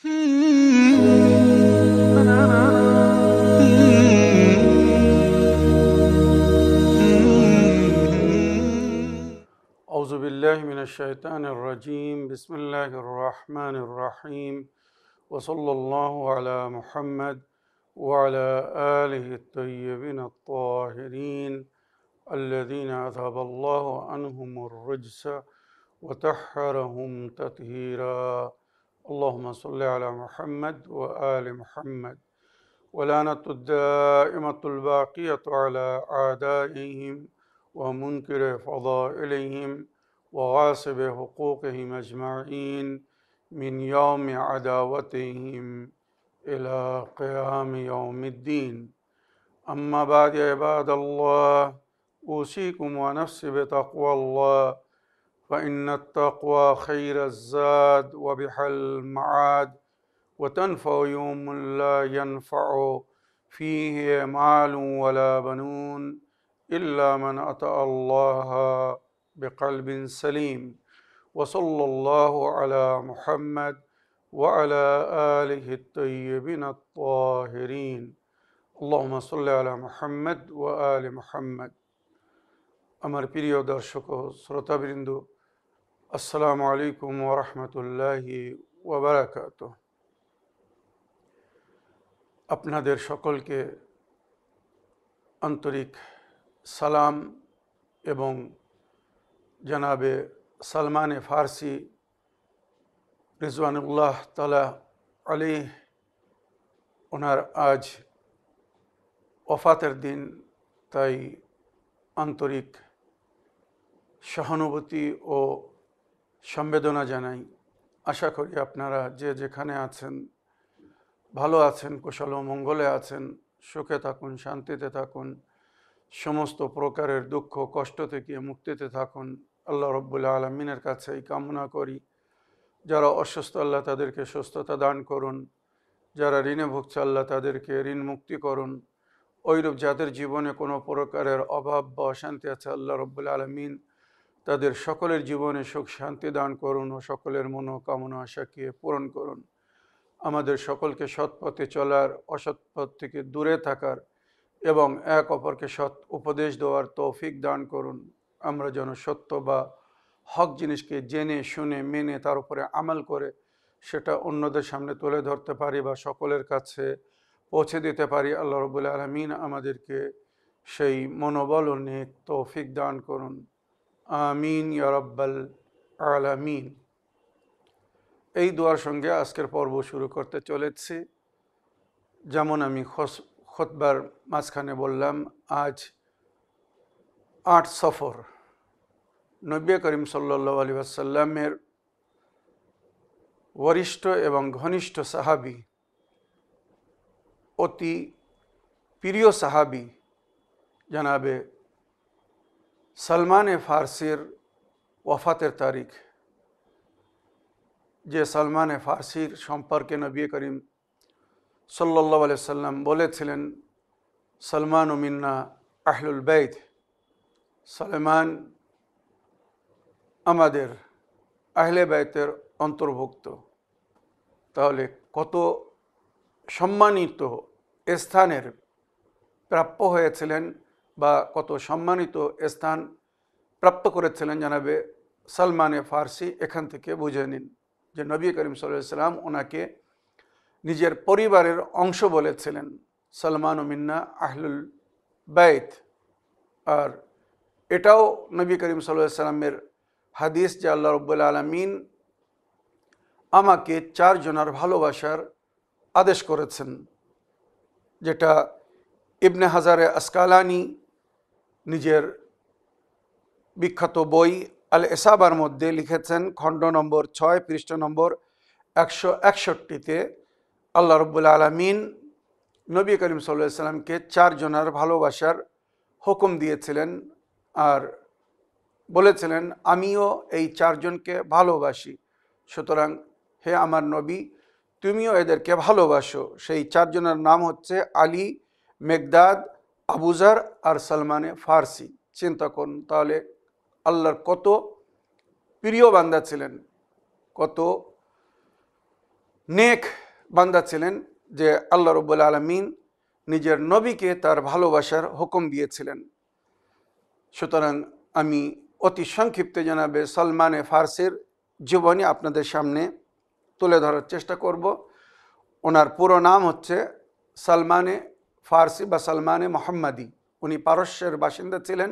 أعوذ بالله من الشيطان الرجيم بسم الله الرحمن الرحيم وصلى الله على محمد وعلى آله الطيبين الطاهرين الذين أذهب الله عنهم الرجس وطهرهم تطهيرا اللهم صل على محمد وآل محمد ولعنة الدائمة الباقية على أعدائهم ومنكر فضائلهم وغاصب حقوقهم أجمعين من يوم عداوتهم إلى قيام يوم الدين أما بعد عباد الله أوصيكم ونفسي بتقوى الله فإن التقوى خير الزاد وبحل المعاد وتنفع يوم لا ينفع فيه مال ولا بنون إلا من أتى الله بقلب سليم وصلى الله على محمد وعلى آله الطيبين الطاهرين اللهم صل على محمد وآل محمد আমার প্রিয় দর্শক ও শ্রোতাবৃন্দ আসসালামু আলাইকুম ওয়া রাহমাতুল্লাহি ওয়া বারাকাতুহু আপনাদের সকলকে আন্তরিক সালাম এবং জনাবে সালমানে ফারসি রিজওয়ানুল্লাহ তাআলা আলাইহি ওনার আজ ওফাতের দিন, তাই আন্তরিক সহানুভূতি ও সংবেদনা জানাই। আশা করি আপনারা যে যেখানে আছেন ভালো আছেন, কুশল ও মঙ্গলে আছেন, সুখে থাকুন, শান্তিতে থাকুন, সমস্ত প্রকারের দুঃখ কষ্ট থেকে মুক্তিতে থাকুন। আল্লাহ রব্বুল আলামিনের কাছে এই কামনা করি, যারা অসুস্থ আল্লাহ তাদেরকে সুস্থতা দান করুন, যারা ঋণে ভুগছে আল্লাহ তাদেরকে ঋণ মুক্তি করুন, ওইরূপ যাদের জীবনে কোনো প্রকারের অভাব বা অশান্তি আছে আল্লাহ রব্বুল আলামিন তাদের সকলের জীবনে সুখ শান্তি দান করুন ও সকলের মনোকামনা আশাকে পূরণ করুন। আমাদের সকলকে সৎ পথে চলার, অসৎ পথ থেকে দূরে থাকার এবং এক অপরকে সৎ উপদেশ দেওয়ার তৌফিক দান করুন। আমরা যেন সত্য বা হক জিনিসকে জেনে শুনে মেনে তার উপরে আমল করে সেটা অন্যদের সামনে তুলে ধরতে পারি বা সকলের কাছে পৌঁছে দিতে পারি। আল্লাহ রাব্বুল আলামিন আমাদেরকে সেই মনোবল ও নেক তৌফিক দান করুন। আমিন ইয়া রাব্বাল আলামিন। এই দোয়ার সঙ্গে আজকের পর্ব শুরু করতে চলেছি। যেমন আমি খুতবার মাঝখানে বললাম, আজ ৮ সফর, নবী করিম সাল্লাল্লাহু আলাইহি ওয়াসাল্লামের বরিষ্ঠ এবং ঘনিষ্ঠ সাহাবী, অতি প্রিয় সাহাবী জনাবে সালমানে ফারসির ওফাতের তারিখ। যে সালমানে ফারসির সম্পর্কে নবী করিম সাল্লাল্লাহু আলাইহি ওয়াসাল্লাম বলেছিলেন, সালমান মিন্না আহলুল বাইত, সালমান আমাদের আহলে বাইতের অন্তর্ভুক্ত। তাহলে কত সম্মানিত স্থানের প্রাপ্য হয়েছিলেন বা কত সম্মানিত স্থান প্রাপ্ত করেছিলেন জনাবে সালমানে ফারসি, এখান থেকে বুঝে নিন যে নবী করিম সাল্লাল্লাহু আলাইহি ওয়াসাল্লাম ওনাকে নিজের পরিবারের অংশ বলেছিলেন, সালমান মিন্না আহলুল বাইত। আর এটাও নবী করিম সাল্লাল্লাহু আলাইহি ওয়াসাল্লামের হাদিস যে আল্লাহ রাব্বুল আলামিন আমাকে 4 জনের ভালোবাসার আদেশ করেছেন, যেটা ইবনে হাজারে আসকালানি নিজের বিখ্যাত বই আল ইসাবার মধ্যে লিখেছেন, খণ্ড নম্বর 6 পৃষ্ঠ নম্বর 161-তে আল্লাহ রাব্বুল আলামিন নবী করিম সাল্লাল্লাহু আলাইহি ওয়াসাল্লামকে 4 জনের ভালোবাসার হুকুম দিয়েছিলেন আর বলেছিলেন, আমিও এই 4 জনকে ভালোবাসি, সুতরাং হে আমার নবী তুমিও এদেরকে ভালোবাসো। সেই 4 জনের নাম হচ্ছে আলী, মেগদাদ, আবুজার আর সালমানে ফারসি। চিন্তা করুন তাহলে আল্লাহর কত প্রিয় বান্দা ছিলেন, কত নেক বান্দা ছিলেন, যে আল্লাহ রাব্বুল আলামিন নিজের নবীকে তার ভালোবাসার হুকুম দিয়েছিলেন। সুতরাং আমি অতি সংক্ষিপ্তে জনাবে সালমানে ফার্সির জীবনী আপনাদের সামনে তুলে ধরার চেষ্টা করব। ওনার পুরো নাম হচ্ছে সালমানে ফার্সি বা সালমানে মোহাম্মদী। উনি পারস্যের বাসিন্দা ছিলেন,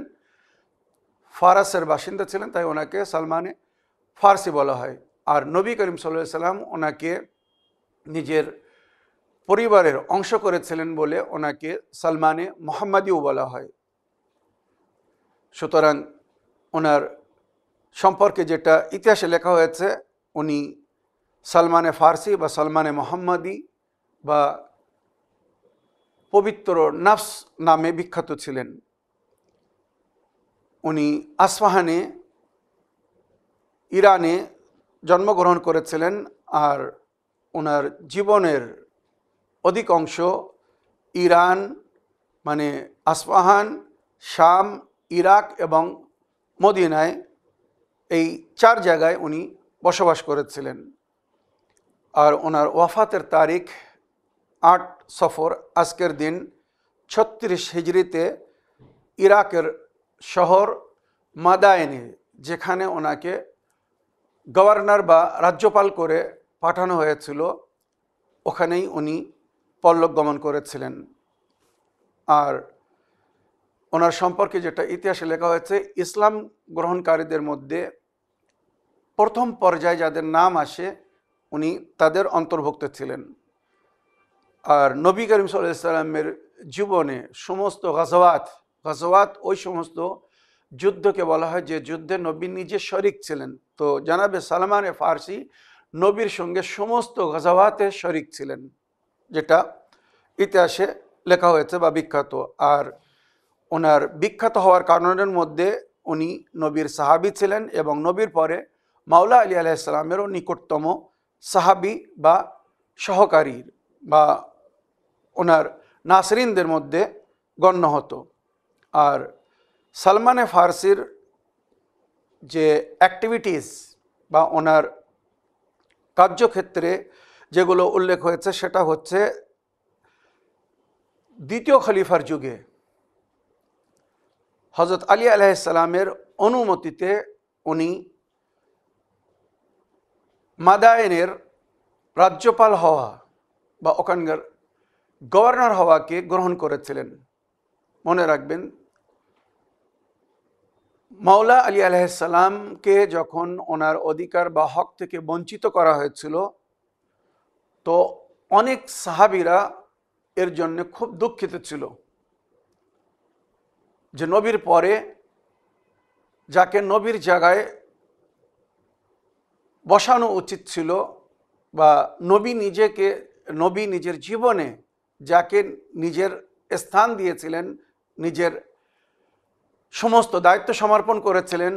ফারাসের বাসিন্দা ছিলেন, তাই ওনাকে সালমানে ফার্সি বলা হয়। আর নবী করিম সাল্লাল্লাহু আলাইহি সাল্লাম ওনাকে নিজের পরিবারের অংশ করেছিলেন বলে ওনাকে সালমানে মোহাম্মদীও বলা হয়। সুতরাং ওনার সম্পর্কে যেটা ইতিহাসে লেখা হয়েছে, উনি সালমানে ফার্সি বা সালমানে মোহাম্মদী বা পবিত্র নফস নামে বিখ্যাত ছিলেন। উনি আসফাহানে ইরানে জন্মগ্রহণ করেছিলেন, আর ওনার জীবনের অধিক অংশ ইরান মানে আসফাহান, শাম, ইরাক এবং মদিনায়, এই 4 জায়গায় উনি বসবাস করেছিলেন। আর ওনার ওয়াফাতের তারিখ 8 সফর, আজকের দিন 36 হিজরিতে ইরাকের শহর মাদায়েনে, যেখানে ওনাকে গভর্নর বা রাজ্যপাল করে পাঠানো হয়েছিল, ওখানেই উনি পরলোক গমন করেছিলেন। আর ওনার সম্পর্কে যেটা ইতিহাসে লেখা হয়েছে, ইসলাম গ্রহণকারীদের মধ্যে প্রথম পর্যায়ে যাদের নাম আসে উনি তাদের অন্তর্ভুক্ত ছিলেন। আর নবী করিম সাল্লাল্লাহু আলাইহি সাল্লামের জীবনে সমস্ত গাজওয়াত ওই সমস্ত যুদ্ধকে বলা হয় যে যুদ্ধে নবী নিজে শরিক ছিলেন। তো জানাবে সালমানে ফার্সি নবীর সঙ্গে সমস্ত গাজওয়াতে শরিক ছিলেন, যেটা ইতিহাসে লেখা হয়েছে বা বিখ্যাত। আর ওনার বিখ্যাত হওয়ার কারণের মধ্যে উনি নবীর সাহাবী ছিলেন এবং নবীর পরে মাওলা আলী আলাইহিস সালামেরও নিকটতম সাহাবী বা সহকারী বা ওনার নাসরিনদের মধ্যে গণ্য হতো। আর সালমানে ফার্সির যে অ্যাক্টিভিটিস বা ওনার কার্যক্ষেত্রে যেগুলো উল্লেখ হয়েছে, সেটা হচ্ছে দ্বিতীয় খলিফার যুগে হযরত আলী আলাইহিস সালামের অনুমতিতে উনি মাদায়েনের রাজ্যপাল হওয়া বা ওখানকার গভর্নর হওয়াকে গ্রহণ করেছিলেন। মনে রাখবেন, মাওলা আলী আলাইহিস সালামকে যখন ওনার অধিকার বা হক থেকে বঞ্চিত করা হয়েছিল, তো অনেক সাহাবীরা এর জন্য খুব দুঃখিত ছিল যে নবীর পরে যাকে নবীর জায়গায় বসানো উচিত ছিল বা নবী নিজের জীবনে যাকে নিজের স্থান দিয়েছিলেন, নিজের সমস্ত দায়িত্ব সমর্পণ করেছিলেন,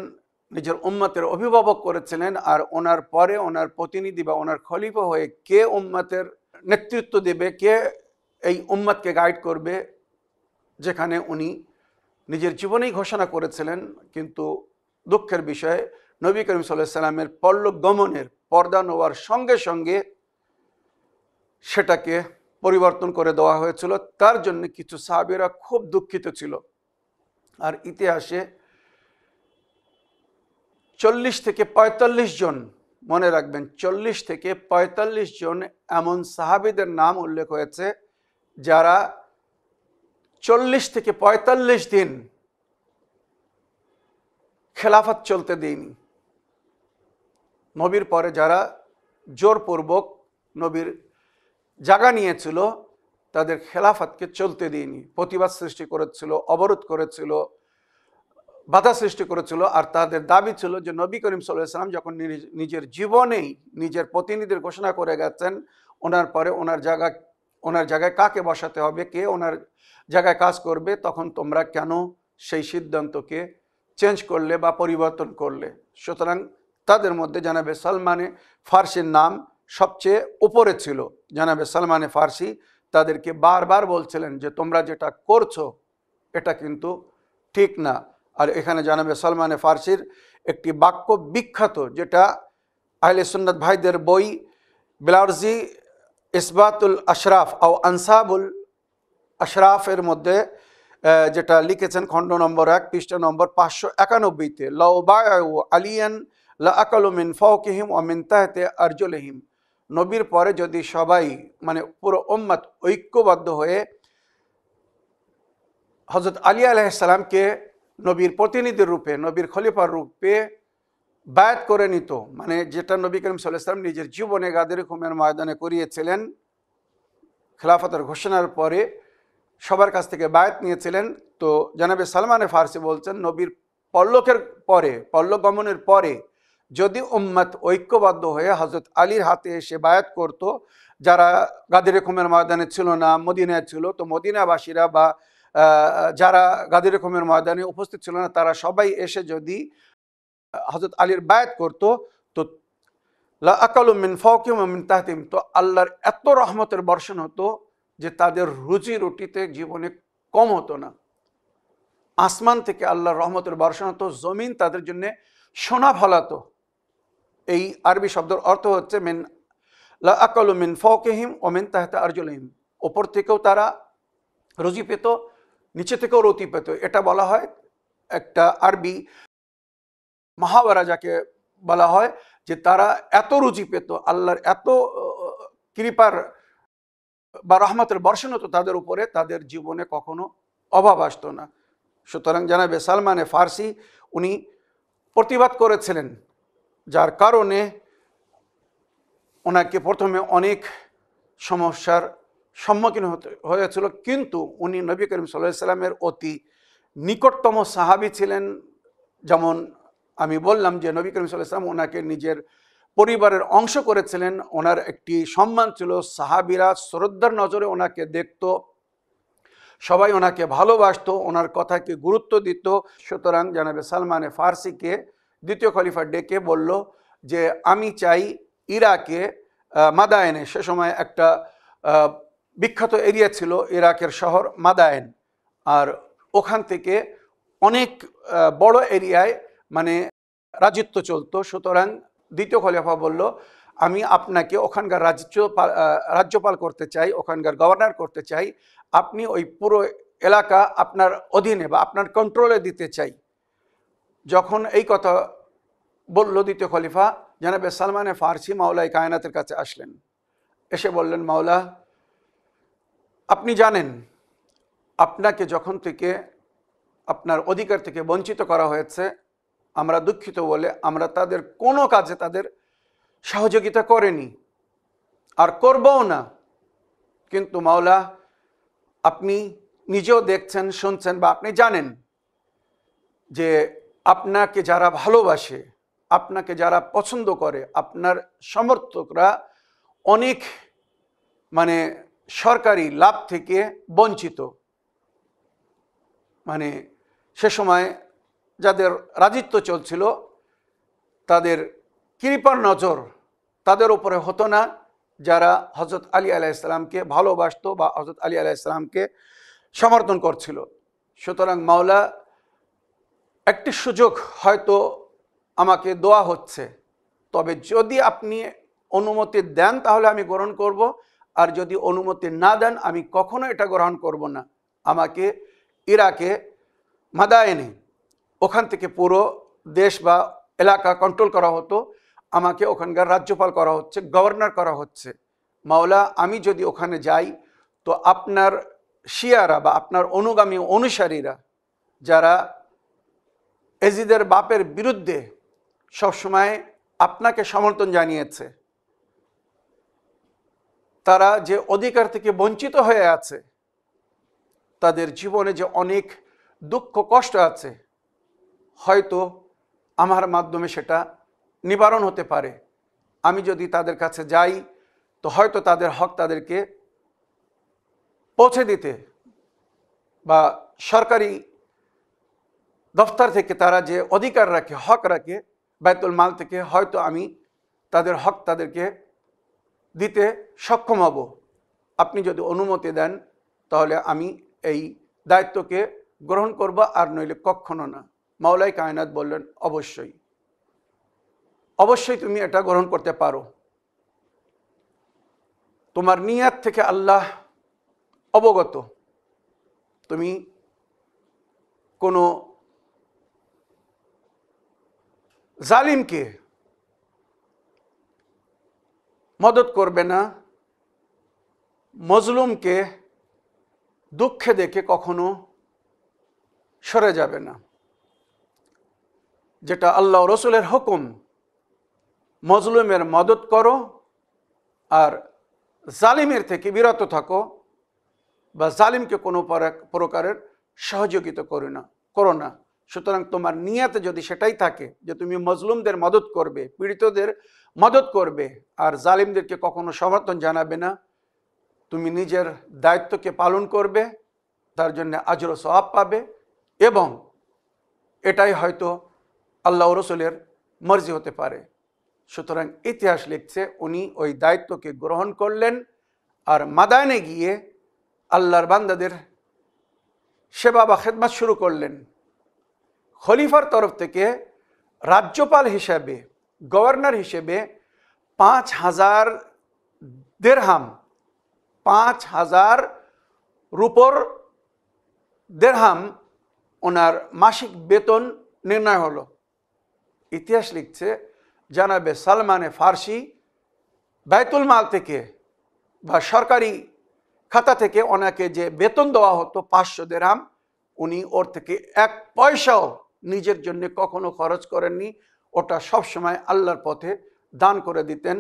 নিজের উম্মতের অভিভাবক করেছিলেন, আর ওনার পরে ওনার প্রতিনিধি বা ওনার খলিফা হয়ে কে উম্মতের নেতৃত্ব দেবে, কে এই উম্মতকে গাইড করবে, যেখানে উনি নিজের জীবনেই ঘোষণা করেছিলেন। কিন্তু দুঃখের বিষয়, নবী করিম সাল্লাল্লাহু আলাইহি সাল্লামের পরলোক গমনের পর্দা নেওয়ার সঙ্গে সঙ্গে সেটাকে পরিবর্তন করে দেওয়া হয়েছিল। তার জন্য কিছু সাহাবীরা খুব দুঃখিত ছিল। আর ইতিহাসে 40 থেকে 45 জন, মনে রাখবেন 40 থেকে 45 জন এমন সাহাবীদের নাম উল্লেখ হয়েছে যারা 40 থেকে 45 দিন খেলাফত চলতে দেয়নি। নবীর পরে যারা জোরপূর্বক নবীর জায়গা নিয়েছিল, তাদের খেলাফতকে চলতে দেয়নি, প্রতিবাদ সৃষ্টি করেছিল, অবরোধ করেছিল, বাধা সৃষ্টি করেছিল। আর তাদের দাবি ছিল যে নবী করিম সাল্লাল্লাহু আলাইহি সাল্লাম যখন নিজের জীবনেই নিজের প্রতিনিধির ঘোষণা করে গেছেন, ওনার পরে ওনার জায়গায় কাকে বসাতে হবে, কে ওনার জায়গায় কাজ করবে, তখন তোমরা কেন সেই সিদ্ধান্তকে চেঞ্জ করলে বা পরিবর্তন করলে? সুতরাং তাদের মধ্যে জানাবে সালমানে ফার্সির নাম সবচেয়ে উপরে ছিল। জানাবে সালমানে ফার্সি তাদেরকে বারবার বলছিলেন যে তোমরা যেটা করছো এটা কিন্তু ঠিক না। আর এখানে জানাবে সালমানে ফার্সির একটি বাক্য বিখ্যাত, যেটা আহলে সুন্নাত ভাইদের বই বেলাউরজি ইসবাতুল আশরাফ ও আনসাবুল আশরাফের মধ্যে যেটা লিখেছেন খণ্ড নম্বর 1 পৃষ্ঠা নম্বর 591-তে, লাউ বায়উ আলিয়ান লা আকালু মিন ফাওকিহিম ওয়া মিন তাহতি আরজুলিহিম, নবীর পরে যদি সবাই মানে পুরো উম্মত ঐক্যবদ্ধ হয়ে হযরত আলী আলাইহিস সালামকে নবীর প্রতিনিধির রূপে, নবীর খলিফার রূপে বায়াত করে নিত, মানে যেটা নবী করিম সাল্লাল্লাহু আলাইহি ওয়াসাল্লাম নিজের জীবনে গাদের খুমের ময়দানে করিয়েছিলেন, খেলাফতের ঘোষণার পরে সবার কাছ থেকে বায়াত নিয়েছিলেন। তো জনাবে সালমানে ফারসি বলছেন, নবীর পরলোক গমনের পরে যদি উম্মত ঐক্যবদ্ধ হয়ে হযরত আলীর হাতে এসে বায়াত করত, যারা গাদির খুমের ময়দানে ছিল না, মদিনায় ছিল, তো মদিনাবাসীরা বা যারা গাদির খুমের ময়দানে উপস্থিত ছিল না, তারা সবাই এসে যদি হযরত আলীর বায়াত করত, তো লা আকালু মিন ফাওকিহিম ওয়া মিন তাহতিহিম, তো আল্লাহর এত রহমতের বর্ষণ হতো যে তাদের রুজি রুটিতে জীবনে কম হতো না। আসমান থেকে আল্লাহর রহমতের বর্ষণ হতো, জমিন তাদের জন্য সোনা ফলাতো। এই আরবি শব্দের অর্থ হচ্ছে মিন লা আকালু মিন ফাওকিহিম ওয়া মিন তাহতি আরজুলিহিম, ওপর থেকেও তারা রুজি পেত, নিচে থেকেও রুটি পেত। এটা বলা হয় একটা আরবি মহাওয়ারা, যাকে বলা হয় যে তারা এত রুজি পেত, আল্লাহর এত কৃপার বা রহমতের বর্ষণ হতো তাদের উপরে, তাদের জীবনে কখনো অভাব আসতো না। সুতরাং জানাবে সালমানে ফারসি উনি প্রতিবাদ করেছিলেন, যার কারণে ওনাকে প্রথমে অনেক সমস্যার সম্মুখীন হয়েছিল, কিন্তু উনি নবী করিম সাল্লাল্লাহু আলাইহি ওয়াসাল্লামের অতি নিকটতম সাহাবী ছিলেন। যেমন আমি বললাম যে নবী করিম সাল্লাল্লাহু আলাইহি ওয়াসাল্লাম ওনাকে নিজের পরিবারের অংশ করেছিলেন, ওনার একটি সম্মান ছিল, সাহাবীরা শ্রদ্ধার নজরে ওনাকে দেখত, সবাই ওনাকে ভালোবাসতো, ওনার কথাকে গুরুত্ব দিত। সুতরাং জানাবে সালমানে ফারসিকে দ্বিতীয় খলিফা ডেকে বলল যে আমি চাই ইরাকে মাদায়েনে, সে সময় একটা বিখ্যাত এরিয়া ছিল ইরাকের শহর মাদায়েন, আর ওখান থেকে অনেক বড় এরিয়ায় মানে রাজত্ব চলতো। সুতরাং দ্বিতীয় খলিফা বলল, আমি আপনাকে ওখানকার রাজ্যপাল করতে চাই, ওখানকার গভর্নর করতে চাই, আপনি ওই পুরো এলাকা আপনার অধীনে বা আপনার কন্ট্রোলে দিতে চাই। যখন এই কথা বলল দ্বিতীয় খলিফা, জানাবে সালমানে ফারসি মাওলাই কায়নাতের কাছে আসলেন, এসে বললেন, মাওলা, আপনি জানেন আপনাকে যখন থেকে আপনার অধিকার থেকে বঞ্চিত করা হয়েছে, আমরা দুঃখিত বলে আমরা তাদের কোনো কাজে তাদের সহযোগিতা করেনি আর করবও না। কিন্তু মাওলা, আপনি নিজেও দেখছেন, শুনছেন, বা আপনি জানেন যে আপনাকে যারা ভালোবাসে, আপনাকে যারা পছন্দ করে, আপনার সমর্থকরা অনেক মানে সরকারি লাভ থেকে বঞ্চিত। মানে সে সময় যাদের রাজত্ব চলছিল তাদের কৃপার নজর তাদের উপরে হতো না, যারা হযরত আলী আলাইহিস সালামকে ভালোবাসতো বা হযরত আলী আলাইহিস সালামকে সমর্থন করছিল। সুতরাং মাওলা, একটি সুযোগ হয়তো আমাকে দেওয়া হচ্ছে, তবে যদি আপনি অনুমতি দেন তাহলে আমি গ্রহণ করব, আর যদি অনুমতি না দেন আমি কখনো এটা গ্রহণ করব না। আমাকে ইরাকে মাদায়েনে, ওখান থেকে পুরো দেশ বা এলাকা কন্ট্রোল করা হতো, আমাকে ওখানকার রাজ্যপাল করা হচ্ছে, গভর্নর করা হচ্ছে। মাওলা, আমি যদি ওখানে যাই তো আপনার শিয়ারা বা আপনার অনুগামী অনুসারীরা, যারা এজিদের বাপের বিরুদ্ধে সবসময় আপনাকে সমর্থন জানিয়েছে, তারা যে অধিকার থেকে বঞ্চিত হয়ে আছে, তাদের জীবনে যে অনেক দুঃখ কষ্ট আছে, হয়তো আমার মাধ্যমে সেটা নিবারণ হতে পারে। আমি যদি তাদের কাছে যাই তো হয়তো তাদের হক তাদেরকে পৌঁছে দিতে, বা সরকারি দফতর থেকে তারা যে অধিকার রাখে, হক রাখে, বাইতুল মাল থেকে হয়তো আমি তাদের হক তাদেরকে দিতে সক্ষম হব। আপনি যদি অনুমতি দেন তাহলে আমি এই দায়িত্বকে গ্রহণ করব, আর নইলে কখনো না। মাওলাই কায়নাত বললেন, অবশ্যই অবশ্যই তুমি এটা গ্রহণ করতে পারো। তোমার নিয়াত থেকে আল্লাহ অবগত। তুমি কোনো জালিমকে মদত করবে না, মজলুমকে দুঃখে দেখে কখনো সরে যাবে না। যেটা আল্লাহ রসুলের হুকুম, মজলুমের মদত করো আর জালিমের থেকে বিরত থাকো, বা জালিমকে কোনো প্রকারের সহযোগিতা করো না। সুতরাং তোমার নিয়াতে যদি সেটাই থাকে যে তুমি মজলুমদের মদত করবে, পীড়িতদের মদত করবে আর জালিমদেরকে কখনো সমর্থন জানাবে না, তুমি নিজের দায়িত্বকে পালন করবে, তার জন্য আজর ও সওয়াব পাবে, এবং এটাই হয়তো আল্লাহ রসুলের মর্জি হতে পারে। সুতরাং ইতিহাস লিখছে উনি ওই দায়িত্বকে গ্রহণ করলেন আর মাদায়নে গিয়ে আল্লাহর বান্দাদের সেবা বা খেদমত শুরু করলেন। খলিফার তরফ থেকে রাজ্যপাল হিসেবে, গভর্নর হিসেবে 5,000 দিরহাম, 5,000 রুপোর দিরহাম ওনার মাসিক বেতন নির্ণয় হলো। ইতিহাস লিখছে জানাবে সালমানে ফার্সি বাইতুল মাল থেকে বা সরকারি খাতা থেকে ওনাকে যে বেতন দেওয়া হতো 500 দিরহাম, উনি ওর থেকে 1 পয়সাও নিজের জন্য কখনো খরচ করেননি। ওটা সবসময় আল্লাহর পথে দান করে দিতেন।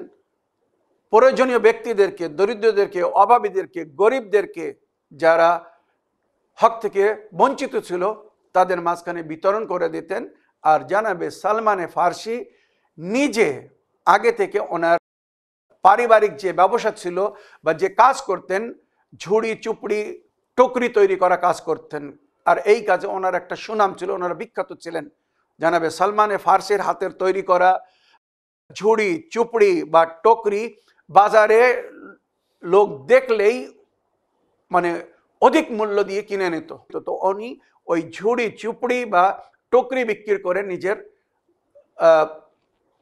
প্রয়োজনীয় ব্যক্তিদেরকে, দরিদ্রদেরকে, অভাবীদেরকে, গরিবদেরকে, যারা হক থেকে বঞ্চিত ছিল তাদের মাঝখানে বিতরণ করে দিতেন। আর জানাবে সালমানে ফার্সি নিজে আগে থেকে ওনার পারিবারিক যে ব্যবসা ছিল বা যে কাজ করতেন, ঝুড়ি, চুপড়ি, টকরি তৈরি করা কাজ করতেন। আর এই কাজে ওনার একটা সুনাম ছিল, ওনারা বিখ্যাত ছিলেন। জানাবে সালমানে ফার্সির হাতের তৈরি করা ঝুড়ি, চুপড়ি বা টকরি বাজারে লোক দেখলেই মানে অধিক মূল্য দিয়ে কিনে নিত। তো উনি ওই ঝুড়ি, চুপড়ি বা টকরি বিক্রি করে নিজের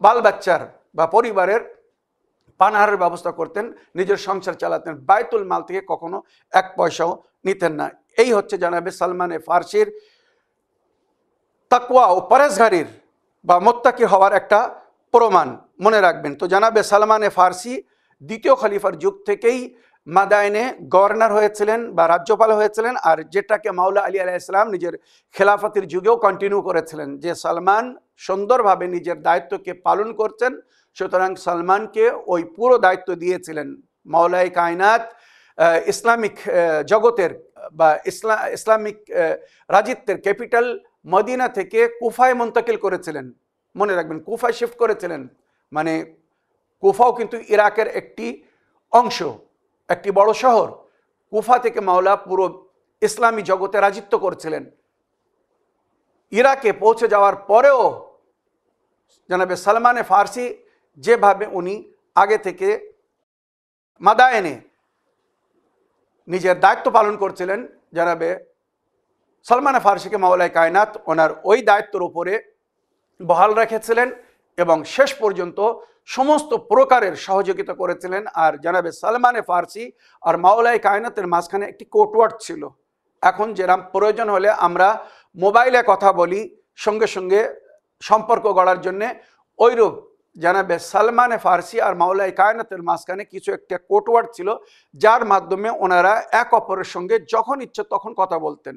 বাল বাচ্চার বা পরিবারের পানাহারের ব্যবস্থা করতেন, নিজের সংসার চালাতেন। বাইতুল মাল থেকে কখনো 1 পয়সাও নিতেন না। এই হচ্ছে জানাবে সালমানে ফার্সির তাকওয়া ও পরেজগারির বা মোত্তাকি হওয়ার একটা প্রমাণ। মনে রাখবেন। তো জানাবে সালমানে ফার্সি দ্বিতীয় খলিফার যুগ থেকেই মাদায়নে গভর্নর হয়েছিলেন বা রাজ্যপাল হয়েছিলেন, আর যেটাকে মাওলা আলী আলাইহিস সালাম নিজের খেলাফতের যুগেও কন্টিনিউ করেছিলেন। যে সালমান সুন্দরভাবে নিজের দায়িত্বকে পালন করছেন, সুতরাং সালমানকে ওই পুরো দায়িত্ব দিয়েছিলেন। মাওলাই কায়নাত ইসলামিক জগতের বা ইসলামিক রাজিত্বের ক্যাপিটাল মদিনা থেকে কুফায় মুন্তাকিল করেছিলেন। মনে রাখবেন, কুফায় শিফট করেছিলেন। মানে কুফাও কিন্তু ইরাকের একটি অংশ, একটি বড় শহর। কুফা থেকে মাওলা পুরো ইসলামী জগতে রাজিত্ব করেছিলেন। ইরাকে পৌঁছে যাওয়ার পরেও জানাবে সালমানে ফার্সি যেভাবে উনি আগে থেকে মাদায়েনে নিজের দায়িত্ব পালন করছিলেন, জানাবে সালমানে ফার্সিকে মাওলাই কায়নাত ওনার ওই দায়িত্বের উপরে বহাল রেখেছিলেন এবং শেষ পর্যন্ত সমস্ত প্রকারের সহযোগিতা করেছিলেন। আর জানাবে সালমানে ফার্সি আর মাওলাই কায়নাতের মাঝখানে একটি কোটওয়ার্ড ছিল। এখন যেরকম প্রয়োজন হলে আমরা মোবাইলে কথা বলি সঙ্গে সঙ্গে সম্পর্ক গড়ার জন্যে, ওইরূপ জানাবে সালমানে ফার্সি আর মাওলাই কায়নাতের মাঝখানে কিছু একটা কোটওয়ার্ড ছিল, যার মাধ্যমে ওনারা এক অপরের সঙ্গে যখন ইচ্ছে তখন কথা বলতেন।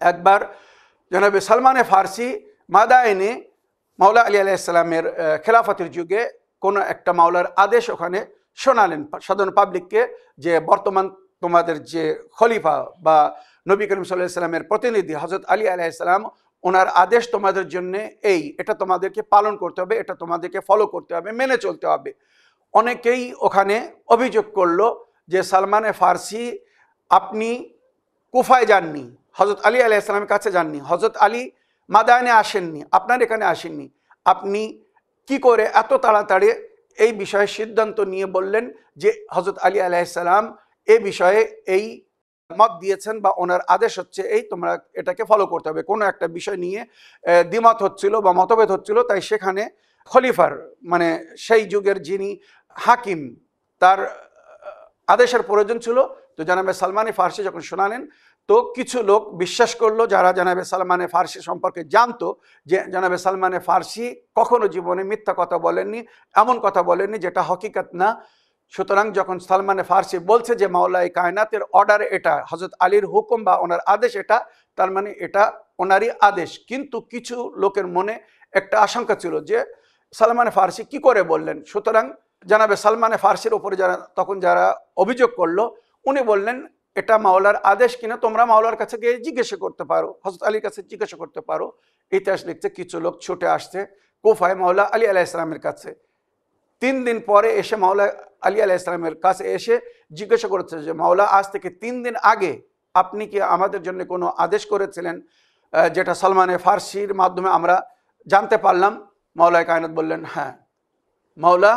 একবার জানাবে সালমানে ফার্সি মাদায়েনে মাওলা আলী আলাইহিস সালামের খেলাফতের যুগে কোনো একটা মাওলার আদেশ ওখানে শোনালেন সাধারণ পাবলিককে, যে বর্তমান তোমাদের যে খলিফা বা নবী করিম সাল্লাল্লাহু আলাইহি সাল্লামের প্রতিনিধি হযরত আলী আলাইহিস সালাম, ওনার আদেশ তোমাদের জন্য এটা তোমাদেরকে পালন করতে হবে, এটা তোমাদেরকে ফলো করতে হবে, মেনে চলতে হবে। অনেকেই ওখানে অভিযোগ করলো যে সালমানে ফার্সি আপনি কুফায় যাননি, হযরত আলী আলাইহিস সালামের কাছে যাননি, হযরত আলী মাদায়েনে আসেননি, আপনার এখানে আসেননি, আপনি কি করে এত তাড়াতাড়ি এই বিষয়ে সিদ্ধান্ত নিয়ে বললেন যে হযরত আলী আলাইহিস সালাম এই বিষয়ে এই মত দিয়েছেন বা ওনার আদেশ হচ্ছে এই, তোমরা এটাকে ফলো করতে হবে। কোনো একটা বিষয় নিয়ে দ্বিমত হচ্ছিল বা মতভেদ হচ্ছিল, তাই সেখানে খলিফার মানে সেই যুগের যিনি হাকিম, তার আদেশের প্রয়োজন ছিল। তো জানাবে সালমানে ফার্সি যখন শোনালেন, তো কিছু লোক বিশ্বাস করলো যারা জানাবে সালমানে ফার্সি সম্পর্কে জানতো, যে জানাবে সালমানে ফার্সি কখনো জীবনে মিথ্যা কথা বলেননি, এমন কথা বলেননি যেটা হকিকত না। সুতরাং যখন সালমানে ফার্সি বলছে যে মাওলাই কায়নাতের অর্ডার এটা, হজরত আলীর হুকুম বা ওনার আদেশ এটা, তার মানে এটা ওনারই আদেশ। কিন্তু কিছু লোকের মনে একটা আশঙ্কা ছিল যে সালমানে ফার্সি কি করে বললেন। সুতরাং জানাবে সালমানে ফার্সির ওপরে যারা অভিযোগ করলো, উনি বললেন এটা মাওলার আদেশ কিনা তোমরা মাওলার কাছে গিয়ে জিজ্ঞাসা করতে পারো, হযরত আলীর কাছে জিজ্ঞাসা করতে পারো। ইতিহাস লিখছে কিছু লোক ছুটে আসছে কুফায় মাওলা আলী আলাইহিস সালামের কাছে। 3 দিন পরে এসে মাওলা আলী আলাইহিস সালামের কাছে এসে জিজ্ঞাসা করেছে যে মাওলা, আজ থেকে 3 দিন আগে আপনি কি আমাদের জন্য কোনো আদেশ করেছিলেন যেটা সালমানে ফার্সির মাধ্যমে আমরা জানতে পারলাম? মাওলায় কায়নাত বললেন, হ্যাঁ। মাওলা,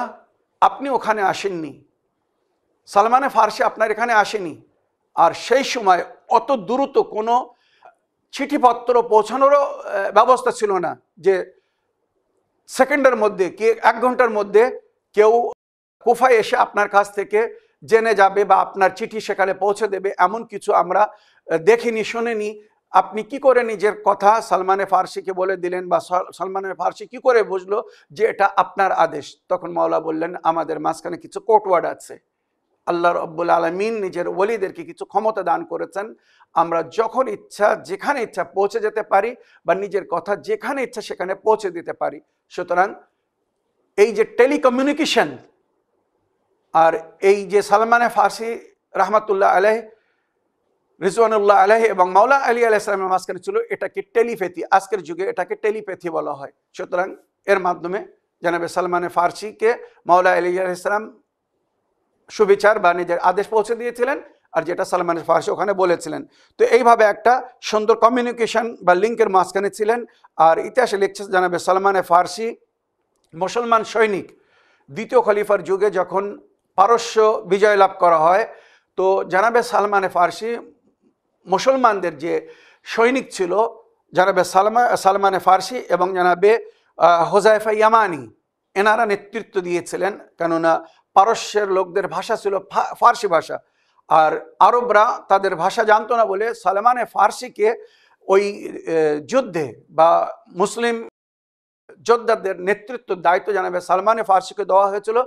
আপনি ওখানে আসেননি, সালমানে ফার্সি আপনার এখানে আসেনি। আর সেই সময় অত দ্রুত কোনো চিঠিপত্র পৌঁছানোরও ব্যবস্থা ছিল না, যে সেকেন্ডের মধ্যে কি 1 ঘন্টার মধ্যে কেউ কুফায় এসে আপনার কাছ থেকে জেনে যাবে বা আপনার চিঠি সেখানে পৌঁছে দেবে, এমন কিছু আমরা দেখিনি, শুনিনি। আপনি কি করে নিজের কথা সালমানে ফার্সিকে বলে দিলেন, বা সালমানে ফার্সি কি করে বুঝলো যে এটা আপনার আদেশ? তখন মাওলা বললেন, আমাদের মাঝখানে কিছু কোটওয়ার্ড আছে। আল্লাহ রাব্বুল আলামিন নিজের ওলিদেরকে কিছু ক্ষমতা দান করেছেন, আমরা যখন ইচ্ছা যেখানে ইচ্ছা পৌঁছে যেতে পারি, বা নিজের কথা যেখানে ইচ্ছা সেখানে পৌঁছে দিতে পারি। সুতরাং এই যে টেলিকমিউনিকেশন, আর এই যে সালমানে ফার্সি রহমাতুল্লাহ আলাইহি, রিজওয়ানুল্লাহ আলাইহি এবং মাওলা আলী আলাইহিস সালামের মাঝখানে ছিল, এটাকে টেলিপ্যাথি, আজকের যুগে এটাকে টেলিপ্যাথি বলা হয়। সুতরাং এর মাধ্যমে জানাবে সালমানে ফার্সিকে মাওলা আলী আলাইহিস সালাম সুবিচার বা নিজের আদেশ পৌঁছে দিয়েছিলেন, আর যেটা সালমান ফার্সি ওখানে বলেছিলেন। তো এইভাবে একটা সুন্দর কমিউনিকেশন বা লিঙ্কের মাঝখানে ছিলেন। আর ইতিহাসে লিখছে জানাবে সালমানে ফার্সি মুসলমান সৈনিক, দ্বিতীয় খলিফার যুগে যখন পারস্য বিজয় লাভ করা হয়, তো জানাবে সালমানে ফার্সি মুসলমানদের যে সৈনিক ছিল, জানাবে সালমানে ফার্সি এবং জানাবে হুযায়ফা ইয়ামানি, এনারা নেতৃত্ব দিয়েছিলেন। কেননা পারস্যের লোকদের ভাষা ছিল ফার্সি ভাষা, আর আরবরা তাদের ভাষা জানতো না বলে সালমানে ফার্সিকে ওই যুদ্ধে বা মুসলিম যোদ্ধাদের নেতৃত্ব দায়িত্ব জানাবে সালমানে ফার্সিকে দেওয়া হয়েছিল,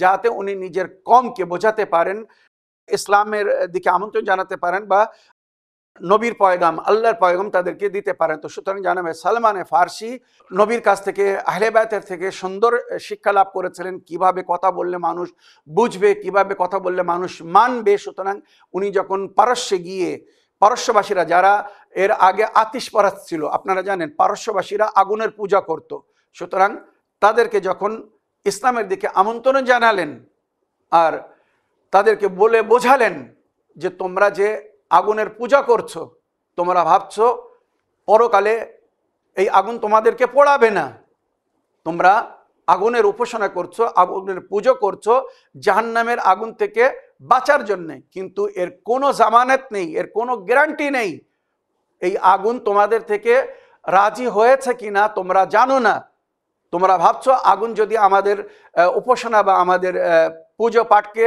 যাতে উনি নিজের কমকে বোঝাতে পারেন, ইসলামের দিকে আমন্ত্রণ জানাতে পারেন, বা নবীর পয়গাম, আল্লাহর পয়গাম তাদেরকে দিতে পারেন। তো সুতরাং জানাবে সালমানে ফার্সি নবীর কাছ থেকে, আহলে বায়তের থেকে সুন্দর শিক্ষা লাভ করেছিলেন, কিভাবে কথা বললে মানুষ বুঝবে, কিভাবে কথা বললে মানুষ মানবে। সুতরাং উনি যখন পারস্যে গিয়ে, পারস্যবাসীরা যারা এর আগে আতিশ পরাত ছিল, আপনারা জানেন পারস্যবাসীরা আগুনের পূজা করত। সুতরাং তাদেরকে যখন ইসলামের দিকে আমন্ত্রণ জানালেন আর তাদেরকে বলে বোঝালেন যে তোমরা যে আগুনের পূজা করছো, তোমরা ভাবছো পরকালে এই আগুন তোমাদেরকে পোড়াবে না, তোমরা আগুনের উপাসনা করছো, আগুনের পুজো করছো জাহান্নামের আগুন থেকে বাঁচার জন্যে, কিন্তু এর কোনো জামানত নেই, এর কোনো গ্যারান্টি নেই এই আগুন তোমাদের থেকে রাজি হয়েছে কিনা তোমরা জানো না। তোমরা ভাবছো আগুন যদি আমাদের উপাসনা বা আমাদের পুজো পাঠকে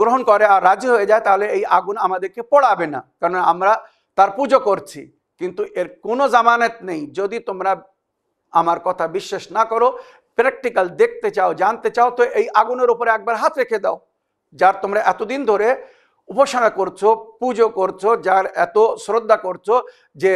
গ্রহণ করে আর রাজি হয়ে যায়, তাহলে এই আগুন আমাদেরকে পোড়াবে না, কারণ আমরা তার পুজো করছি। কিন্তু এর কোনো জামানত নেই। যদি তোমরা আমার কথা বিশ্বাস না করো, প্র্যাকটিক্যাল দেখতে চাও, জানতে চাও, তো এই আগুনের উপরে একবার হাত রেখে দাও, যার তোমরা এতদিন ধরে উপাসনা করছো, পুজো করছো, যার এত শ্রদ্ধা করছো যে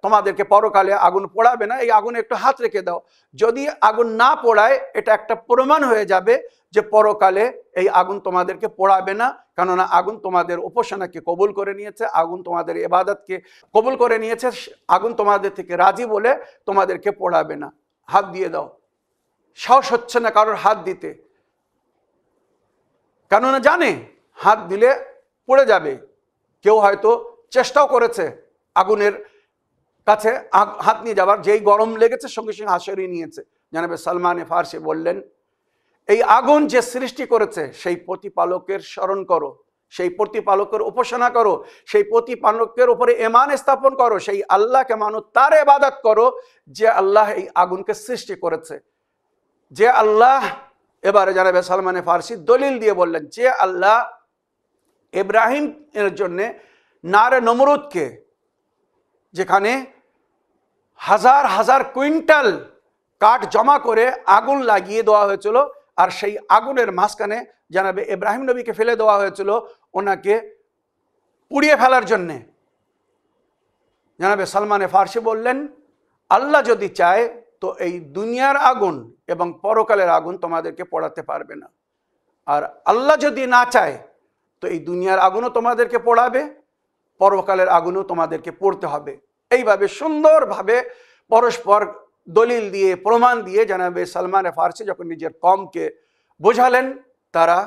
তোমাদেরকে পরকালে আগুন পোড়াবে না, এই আগুনে একটু হাত রেখে দাও। যদি আগুন না পোড়ায়, এটা একটা প্রমাণ হয়ে যাবে যে পরকালে এই আগুন তোমাদেরকে পোড়াবে না, কেননা আগুন তোমাদের উপাসনাকে কবুল করে নিয়েছে, আগুন তোমাদের ইবাদতকে কবুল করে নিয়েছে, আগুন তোমাদের থেকে রাজি বলে তোমাদেরকে পোড়াবে না। হাত দিয়ে দাও। সাহস হচ্ছে না কারোর হাত দিতে, কেননা জানে হাত দিলে পড়ে যাবে। কেউ হয়তো চেষ্টাও করেছে আগুনের কাছে হাত নিয়ে যাবার, যেই গরম লেগেছে সঙ্গে সঙ্গে হাত সরিয়ে নিয়েছে। জানাবে সালমানে ফার্সি বললেন, এই আগুন যে সৃষ্টি করেছে সেই প্রতিপালকের স্মরণ করো, সেই প্রতিপালকের উপাসনা করো, সেই প্রতিপালকের উপরে ঈমান স্থাপন করো, সেই আল্লাহকে মানো, তার ইবাদত করো যে আল্লাহ এই আগুনকে সৃষ্টি করেছে। যে আল্লাহ, এবারে জানাবে সালমানে ফার্সি দলিল দিয়ে বললেন, যে আল্লাহ ইব্রাহিম এর জন্যে নারে নমরুদকে, যেখানে হাজার হাজার কুইন্টাল কাঠ জমা করে আগুন লাগিয়ে দেওয়া হয়েছিল, আর সেই আগুনের মাঝখানে জানাবে ইব্রাহিম নবীকে ফেলে দেওয়া হয়েছিল ওনাকে পুড়িয়ে ফেলার জন্যে। জানাবে সালমানে ফার্সি বললেন, আল্লাহ যদি চায় তো এই দুনিয়ার আগুন এবং পরকালের আগুন তোমাদেরকে পোড়াতে পারবে না, আর আল্লাহ যদি না চায় তো এই দুনিয়ার আগুনও তোমাদেরকে পোড়াবে, পরকালের আগুনও তোমাদেরকে পড়তে হবে। এইভাবে সুন্দরভাবে পরস্পর দলিল দিয়ে প্রমাণ দিয়ে জানাবে সালমানে ফার্সি যখন নিজের কমকে বোঝালেন, তারা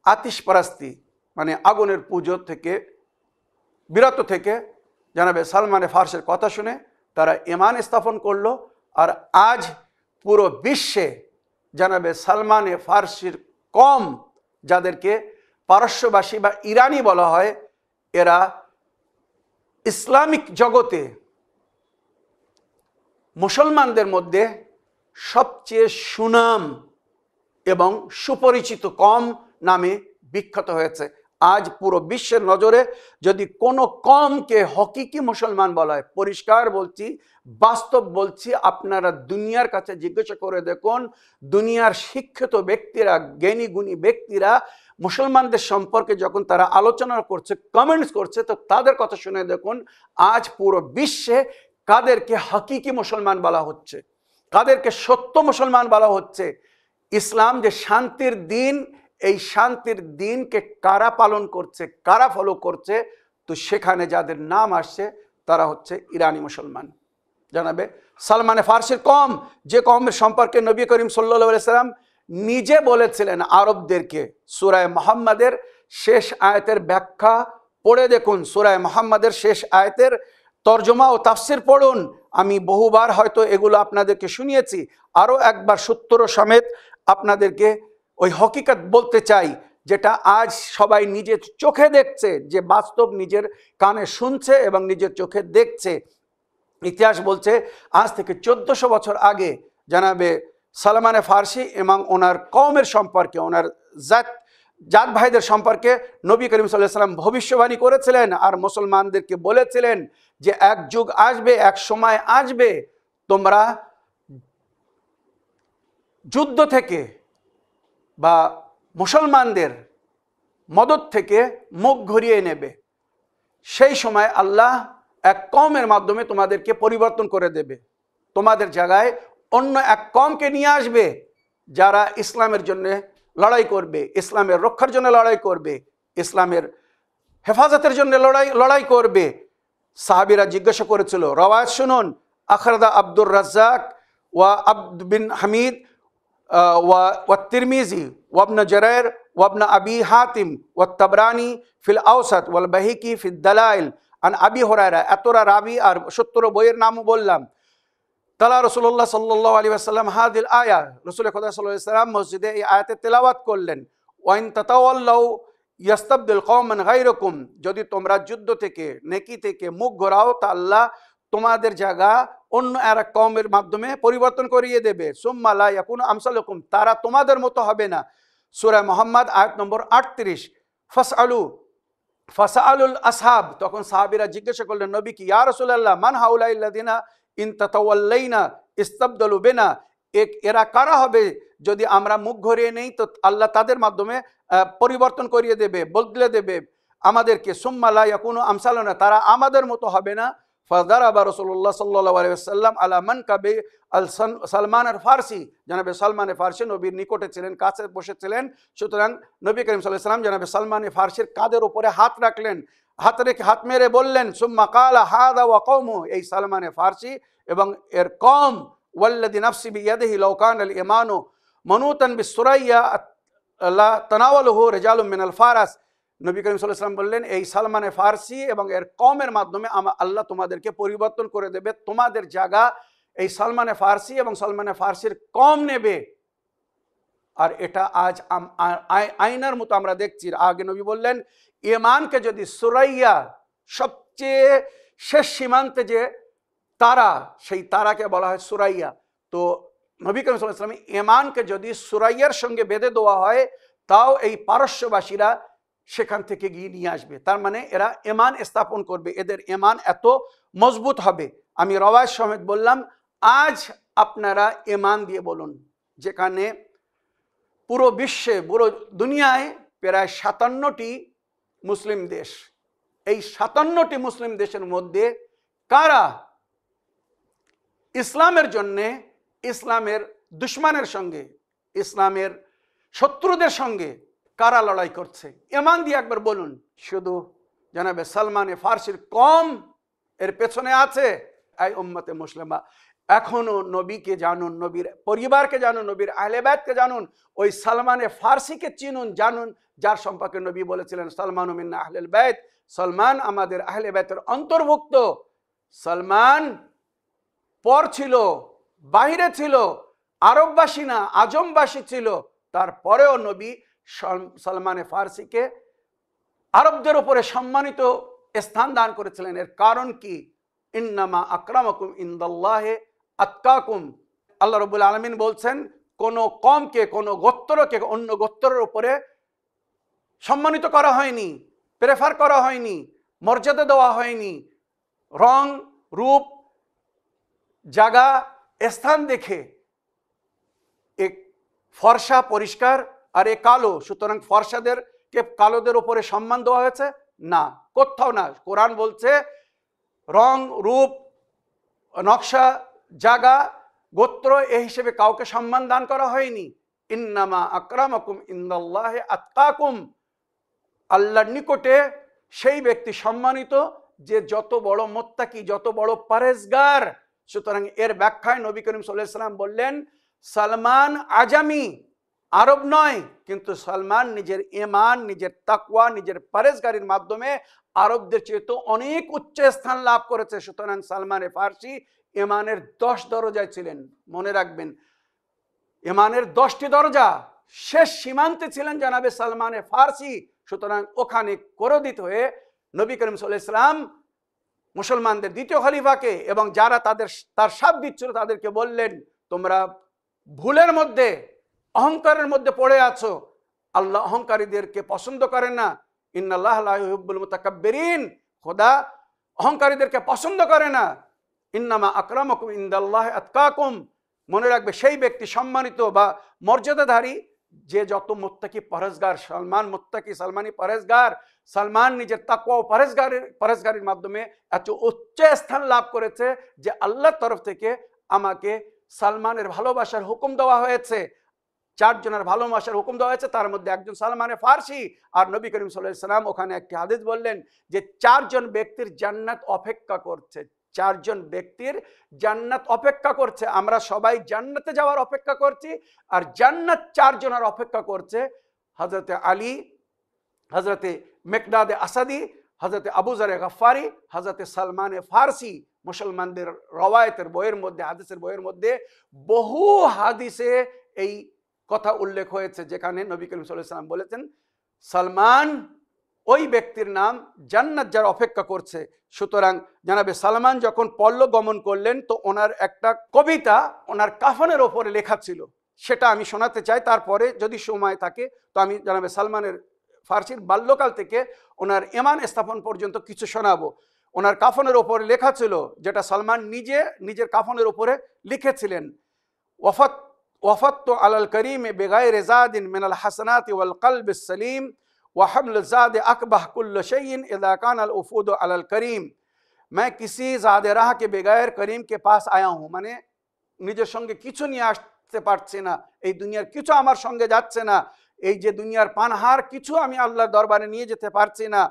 আতিশপরাস্তি মানে আগুনের পুজো থেকে বিরত থেকে জানাবে সালমানে ফার্সির কথা শুনে তারা ঈমান স্থাপন করলো। আর আজ পুরো বিশ্বে জানাবে সালমানে ফার্সির কম, যাদেরকে পারস্যবাসী বা ইরানি বলা হয়, এরা ইসলামিক জগতে মুসলমানদের মধ্যে সবচেয়ে সুনাম এবং সুপরিচিত কম নামে বিখ্যাত হয়েছে। আজ পুরো বিশ্বের নজরে যদি কোনো কমকে হকিকি মুসলমান বলা হয়, পরিষ্কার বলছি, বাস্তব বলছি, আপনারা দুনিয়ার কাছে জিজ্ঞাসা করে দেখুন, দুনিয়ার শিক্ষিত ব্যক্তিরা, জ্ঞানী গুণী ব্যক্তিরা মুসলমানদের সম্পর্কে যখন তারা আলোচনা করছে, কমেন্টস করছে, তো তাদের কথা শুনে দেখুন আজ পুরো বিশ্বে কাদেরকে হাকিকি মুসলমান বলা হচ্ছে, কাদেরকে সত্য মুসলমান বলা হচ্ছে। ইসলাম যে শান্তির দিন, এই শান্তির দিনকে কারা পালন করছে, কারা ফলো করছে, তো সেখানে যাদের নাম আসছে তারা হচ্ছে ইরানি মুসলমান। জানাবে সালমানে ফার্সির কম, যে কমের সম্পর্কে নবী করিম সাল্লাল্লাহু আলাইহি সাল্লাম নিজে বলেছিলেন আরবদেরকে। সূরা মুহাম্মাদের শেষ আয়াতের ব্যাখ্যা পড়ে দেখুন, সূরা মুহাম্মাদের শেষ আয়াতের তর্জমা ও তাফসির পড়ুন। আমি বহুবার হয়তো এগুলো আপনাদেরকে শুনিয়েছি, আরও একবার সূত্র সমেত আপনাদেরকে ওই হকিকত বলতে চাই, যেটা আজ সবাই নিজের চোখে দেখছে, যে বাস্তব নিজের কানে শুনছে এবং নিজের চোখে দেখছে। ইতিহাস বলছে আজ থেকে 1400 বছর আগে জানাবে সালমানে ফার্সি এবং ওনার কওমের সম্পর্কে, ওনার জাত ভাইদের সম্পর্কে নবী করিম সাল্লাল্লাহু আলাইহি ওয়াসাল্লাম ভবিষ্যবাণী করেছিলেন আর মুসলমানদেরকে বলেছিলেন যে এক যুগ আসবে, এক সময় আসবে, তোমরা যুদ্ধ থেকে বা মুসলমানদের মদদ থেকে মুখ ঘুরিয়ে নেবে। সেই সময় আল্লাহ এক কওমের মাধ্যমে তোমাদেরকে পরিবর্তন করে দেবে, তোমাদের জায়গায় অন্য এক কওমকে নিয়ে আসবে, যারা ইসলামের জন্য লড়াই করবে, ইসলামের রক্ষার জন্য লড়াই করবে, ইসলামের হেফাজতের জন্য লড়াই করবে। সাহাবীরা জিজ্ঞাসা করেছিল, রওয়ায়াত শুনুন, আখরাদা আব্দুর রাজ্জাক ওয়া আব্দ বিন হামিদ ওয়া তিরমিজি ওয়া ইবনে জারীর ওয়া ইবনে আবি হাতিম ওয়া তাবরানি ফিল আওসাত ওয়াল বাহিকি ফিদ দালাইল আন আবি হুরায়রা। এতরা রাবি আর 70 বইয়ের নামও বললাম। তালা রাসূলুল্লাহ সাল্লাল্লাহু আলাইহি ওয়াসাল্লাম হাদিল আয়া, রাসূল খোদা সাল্লাল্লাহু আলাইহি ওয়াসাল্লাম মসজিদে এই আয়াতের তেলাওয়াত করলেন। ওয়া ইন তাতাওয়াল্লাউ ইয়াস্তাবদিল কওমান গায়রাকুম, যদি তোমরা যুদ্ধ থেকে, নেকি থেকে মুখ ঘোরাও, তা আল্লাহ তোমাদের জায়গা অন্য এক কওমের মাধ্যমে পরিবর্তন করিয়ে দেবে। সুম্মা লা ইয়াকুনু আমসালুকুম, তারা তোমাদের মতো হবে না। সূরা মুহাম্মদ আয়াত নম্বর 38। ফাসআলুল আসহাব, তখন সাহাবীরা জিজ্ঞাসা করলেন নবী কি, ইয়া রাসূলুল্লাহ মান হাউলাইল্লাযিনা ইন তাতাওয়াল্লাইনা ইস্তাবদালু বিনা, এরা কারা হবে যদি আমরা মুখ ঘুরিয়ে নেই তো আল্লাহ তাদের মাধ্যমে পরিবর্তন করিয়ে দেবে, বদলে দেবে আমাদেরকে। সুম্মা লা ইয়াকুনু আমসালুনা, তারা আমাদের মতো হবে না। ফাদারাবা রাসূলুল্লাহ সাল্লাল্লাহু আলাইহি ওয়াসাল্লাম আলা মানকাবি সালমান আল ফার্সি, জানাবে সালমানে ফার্সি নবীর নিকটে ছিলেন, কাছে বসেছিলেন, সুতরাং নবী করিম সাল্লাল্লাহু আলাইহি ওয়াসাল্লাম জানাবে সালমানে ফার্সির কাঁধের উপরে হাত রাখলেন, হাত মেরে বললেন, সুম্মা কালা হাদা ওয়া কওমু, এই সালমানে ফার্সি এবং এর কওম, ওয়াল্লাযী নাফসি বিয়াদিহি লাউ কানাল ঈমানু মানুতান বিসুরাইয়া লা তানাওয়ালুহু রিজালুম মিনাল ফারাস। নবী করিম সাল্লাল্লাহু আলাইহি ওয়াসাল্লাম বললেন এই সালমানে ফার্সি এবং এর কওমের মাধ্যমে আল্লাহ তোমাদেরকে পরিবর্তন করে দেবে, তোমাদের জায়গা এই সালমানে ফার্সি এবং সালমানে ফার্সির কওম নেবে। আর এটা আজ আয়নার মতো আমরা দেখছি। আগে নবী বললেন ঈমানকে যদি সুরাইয়া, সবচেয়ে শেষ সীমান্তে যে তারা, সেই তারাকে বলা হয় সুরাইয়া। তো নবী করিম সাল্লাল্লাহু আলাইহি ওয়াসাল্লাম ঈমানকে যদি সুরাইয়ার সঙ্গে বেঁধে দেওয়া হয়, তাও এই পারস্যবাসীরা সেখান থেকে গিয়ে নিয়ে আসবে। তার মানে এরা ঈমান স্থাপন করবে, এদের ঈমান এত মজবুত হবে। আমি রওয়ায়াত সমেত বললাম, আজ আপনারা ঈমান দিয়ে বলুন, যেখানে পুরো বিশ্বে, পুরো দুনিয়ায় প্রায় 57টি মুসলিম দেশ, এই 57টি মুসলিম দেশের মধ্যে কারা ইসলামের জন্যে, ইসলামের দুশ্মনের সঙ্গে, ইসলামের শত্রুদের সঙ্গে কারা লড়াই করছে? ঈমান দিয়ে একবার বলুন। শুধু জনাবে সালমানে ফার্সির কম এর পেছনে আছে। এই উম্মতে মুসলিমা, এখনো নবীকে জানুন, নবীর পরিবারকে জানুন, নবীর আহলে বাইতকে জানুন, ওই সালমানে ফার্সিকে চিনুন, জানুন, যার সম্পর্কে নবী বলেছিলেন সালমানু মিন্না আহলিল বাইত, সালমান আমাদের আহলে বাইতের অন্তর্ভুক্ত। সালমান পর ছিল, বাহিরে ছিল, আরববাসী না, আজমবাসী ছিল, তারপরেও নবী সালমানে ফার্সিকে আরবদের উপরে সম্মানিত স্থান দান করেছিলেন। এর কারণ কি? ইন্নামা আকরামাকুম ইনদাল্লাহি আতকাকুম। আল্লাহ রাব্বুল আলামিন বলছেন, কোন কমকে, কোন গোত্রকে অন্য গোত্রের উপরে সম্মানিত করা হয়নি, প্রেফার করা হয়নি, মর্যাদা দেওয়া হয়নি রং, রূপ, জায়গা, স্থান দেখে। এক ফর্সা পরিষ্কার আর এ কালো, সুতরাং ফর্সাদেরকে কালোদের উপরে সম্মান দেওয়া হয়েছে না, কোথাও না। কোরআন বলছে রং, রূপ, নকশা, জায়গা, গোত্র এই হিসেবে কাউকে সম্মান দান করা হয়নি। ইন্নামা আকরামাকুম ইনদাল্লাহি আতকাকুম। আল্লাহর নিকটে সেই ব্যক্তি সম্মানিত যে যত বড় মুত্তাকি, যত বড় পরহেজগার। সুতরাং এর ব্যাখ্যায় নবী করিম সাল্লাল্লাহু আলাইহি ওয়াসাল্লাম বললেন, সালমান আজামি, আরব নয়, কিন্তু সালমান নিজের ঈমান, নিজের তাকওয়া, নিজের পরহেজগারির মাধ্যমে আরবদের চেয়ে তো অনেক উচ্চ স্থান লাভ করেছে। সুতরাং সালমানে ফার্সি ঈমানের 10 দরজায় ছিলেন। মনে রাখবেন, ঈমানের 10টি দরজা, শেষ সীমান্তে ছিলেন জানাবে সালমানে ফার্সি। সুতরাং ওখানে ক্রোধিত হয়ে নবী করিম সাল্লাল্লাহু আলাইহি ওয়াসাল্লাম মুসলমানদের দ্বিতীয় খলিফাকে এবং যারা তার সাথ দিচ্ছিল তাদেরকে বললেন, তোমরা ভুলের মধ্যে, অহংকারের মধ্যে পড়ে আছো। আল্লাহ অহংকারীদেরকে পছন্দ করেন না। ইন্নাল্লাহ লা ইউহিব্বুল মুতাকাব্বিরিন। খোদা অহংকারীদেরকে পছন্দ করে না। ইন্নামা আকরামাকুম ইনদাল্লাহি আতকাকুম। মনে রাখবে, সেই ব্যক্তি সম্মানিত বা মর্যাদাধারী যে যত মুত্তাকি পরহেজগার। সালমান মুত্তাকি, সালমানি পরহেজগার। সালমান নিজের তাকওয়া ও পরহেজগারির মাধ্যমে এত উচ্চ স্থান লাভ করেছে যে আল্লাহর তরফ থেকে আমাকে সালমানের ভালোবাসার হুকুম দেওয়া হয়েছে। 4 জনের ভালোবাসার হুকুম দেওয়া হয়েছে, তার মধ্যে একজন সালমানে ফার্সি। আর নবী করিম সাল্লাল্লাহু আলাইহি ওয়াসাল্লাম ওখানে একটি হাদিস বললেন যে 4 জন ব্যক্তির জান্নাত অপেক্ষা করছে। 4 জন ব্যক্তির জান্নাত অপেক্ষা করছে। আমরা সবাই জান্নাতে যাওয়ার অপেক্ষা করছি, আর জান্নাত 4 জনের অপেক্ষা করছে। হযরতে আলী, হযরতে মিকদাদে আসাদি, হযরতে আবু যর গফফারি, হযরতে সালমানে ফার্সি। মুসলমানদের রওয়ায়াতের বইয়ের মধ্যে, হাদিসের বইয়ের মধ্যে বহু হাদিসে এই কথা উল্লেখ হয়েছে, যেখানে নবী করিম সাল্লাল্লাহু আলাইহি ওয়াসাল্লাম বলেছেন সালমান ওই ব্যক্তির নাম, জান্নাত যার অপেক্ষা করছে। সুতরাং জানাবে সালমান যখন পরলোক গমন করলেন, তো ওনার একটা কবিতা ওনার কাফনের ওপরে লেখা ছিল, সেটা আমি শোনাতে চাই। তারপরে যদি সময় থাকে তো আমি জানাবে সালমানের ফার্সির বাল্যকাল থেকে ওনার ঈমান স্থাপন পর্যন্ত কিছু শোনাবো। ওনার কাফনের ওপরে লেখা ছিল, যেটা সালমান নিজের কাফনের ওপরে লিখেছিলেন, ওয়াফাত্তু আলাল করিম বিগাইরি যাদিন মিনাল হাসানাতি ওয়াল কলবিস সলিম ওয়া হামল যাদ আকবাহ কুল্ল শাইইন ইযা কানা আল উফুদ আলাল করিম। मैं किसी ज़ादे राह के बगैर करीम के पास आया हूँ। মানে নিজের সঙ্গে কিছু নিয়ে আসতে পারছি না, এই দুনিয়ার কিছু আমার সঙ্গে যাচ্ছে না, এই যে দুনিয়ার পানহার কিছু আমি আল্লাহর দরবারে নিয়ে যেতে পারছি না,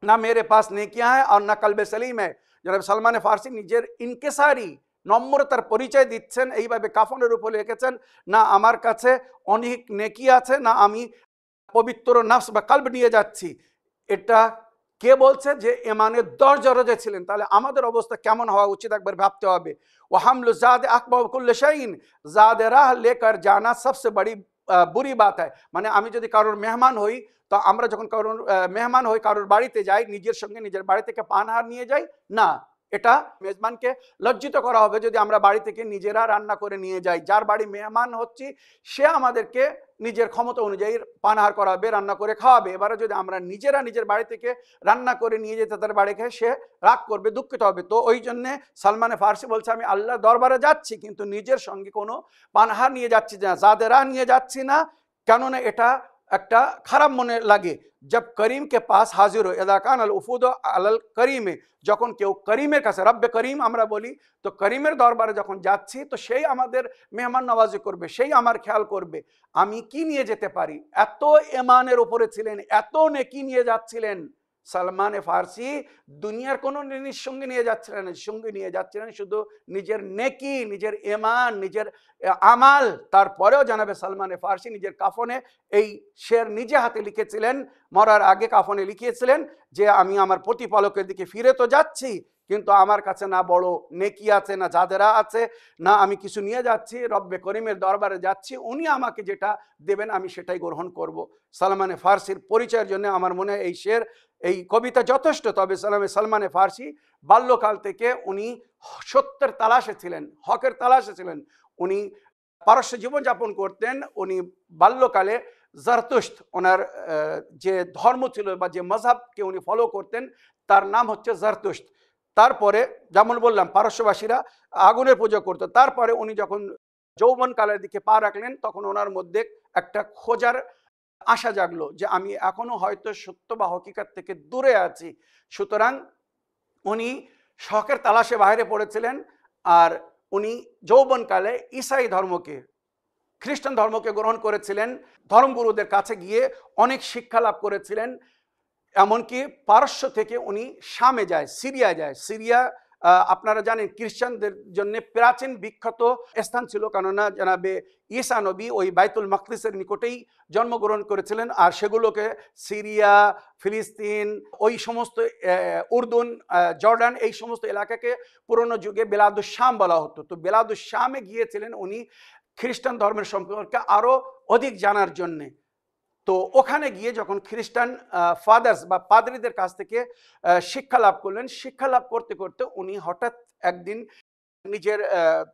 না মেরে পাস নেকিয়া है और না কলবে সলিম है। জনাব সালমান ফার্সি নিজের ইনকিসারি নম্রতার পরিচয় দিচ্ছেন, এইভাবে কাফনের উপরে লিখেছেন, না আমার কাছে অনেক নেকি আছে, না আমি পবিত্র নফস বা কলব নিয়ে যাচ্ছি। এটা কে বলছে? যে ঈমানের 10 দরজা ছিলেন। তাহলে আমাদের অবস্থা কেমন হওয়া উচিত একবার ভাবতে হবে। ওয়া হামলু জাদ আকবাহ কুল্ল শাইইন, জাদে রাহ লেকর জানা সবসে বড়ি বুরি বাত है। মানে আমি যদি কারোর মেহমান হই, তো আমরা যখন কারোর মেহমান হই, কারোর বাড়িতে যাই, নিজের সঙ্গে নিজের বাড়ি থেকে পানহার নিয়ে যাই না, এটা মেজবানকে লজ্জিত করা হবে যদি আমরা বাড়ি থেকে নিজেরা রান্না করে নিয়ে যাই। যার বাড়ি মেহমান হচ্ছি সে আমাদেরকে নিজের ক্ষমতা অনুযায়ী পানাহার করাবে, রান্না করে খাওয়াবে। এবারে যদি আমরা নিজেরা নিজের বাড়ি থেকে রান্না করে নিয়ে যেতে তার বাড়ি খেয়ে সে রাগ করবে, দুঃখিত হবে। তো ওই জন্যে সালমানে ফার্সি বলছে আমি আল্লাহ দরবারে যাচ্ছি কিন্তু নিজের সঙ্গে কোনো পানাহার নিয়ে যাচ্ছি না, জাদেরা নিয়ে যাচ্ছি না, কেননা এটা একটা খারাপ মনে লাগে। जब करीम के पास हाजिर हो एदाकान अल उफूद अल करीमे, যখন কেউ করিমের কাছে, রব্বে করিম আমরা বলি, তো করিমের দরবারে যখন যাচ্ছি তো সেই আমাদের মেহমান নওয়াজি করবে, সেই আমার খেয়াল করবে আমি কি নিয়ে যেতে পারি। এত ইমানের উপরে ছিলেন, এত নেকি নিয়ে যাচ্ছিলেন সালমানে ফার্সি, দুনিয়ার কোনো জিনিস সঙ্গে নিয়ে যাচ্ছিলেন, সঙ্গে নিয়ে যাচ্ছিলেন শুধু নিজের নেকি, নিজের ইমান, নিজের আমাল। তারপরেও জানাবে সালমানে ফার্সি নিজের কাফনে এই শের নিজে হাতে লিখেছিলেন, মরার আগে কাফনে লিখিয়েছিলেন যে আমি আমার প্রতিপালকের দিকে ফিরে তো যাচ্ছি কিন্তু আমার কাছে না বড় নেকি আছে, না জাদেরা আছে, না আমি কিছু নিয়ে যাচ্ছি, রব্বে করিমের দরবারে যাচ্ছি, উনি আমাকে যেটা দেবেন আমি সেটাই গ্রহণ করব। সালমানে ফার্সির পরিচয়ের জন্য আমার মনে হয় এই শের, এই কবিতা যথেষ্ট। তবে সালমানে ফার্সি বাল্যকাল থেকে উনি সত্যের তালাশে ছিলেন, হকের তালাশে ছিলেন। উনি পারস্য জীবনযাপন করতেন। উনি বাল্যকালে জারতুস্ত, ওনার যে ধর্ম ছিল বা যে মজহাবকে উনি ফলো করতেন তার নাম হচ্ছে জারতুস্ত। তারপরে যেমন বললাম পারস্যবাসীরা আগুনের পুজো করতো। তারপরে উনি যখন যৌবনকালের দিকে পা রাখলেন তখন ওনার মধ্যে একটা খোঁজার আশা জাগলো যে আমি এখনো হয়তো সত্য বা হকিকত থেকে দূরে আছি। সুতরাং উনি শখের তালাশে বাইরে পড়েছিলেন। আর উনি যৌবনকালে ঈসাই ধর্মকে, খ্রিস্টান ধর্মকে গ্রহণ করেছিলেন। ধর্মগুরুদের কাছে গিয়ে অনেক শিক্ষা লাভ করেছিলেন। এমনকি পারস্য থেকে উনি শামে যায়, সিরিয়া যায়। সিরিয়া আপনারা জানেন খ্রিস্টানদের জন্য প্রাচীন বিখ্যাত স্থান ছিল, কেননা জানাবে ঈসা নবী ওই বাইতুল মাকদিসের নিকটেই জন্মগ্রহণ করেছিলেন। আর সেগুলোকে সিরিয়া, ফিলিস্তিন, ওই সমস্ত উর্দুন, জর্ডান, এই সমস্ত এলাকাকে পুরনো যুগে বেলাদুস শাম বলা হতো। তো বেলাদুস শামে গিয়েছিলেন উনি খ্রিস্টান ধর্মের সম্পর্কে আরও অধিক জানার জন্যে। তো ওখানে গিয়ে যখন খ্রিস্টান ফাদার্স বা পাদ্রীদের কাছ থেকে শিক্ষা লাভ করলেন, শিক্ষা লাভ করতে করতে উনি হঠাৎ একদিন নিজের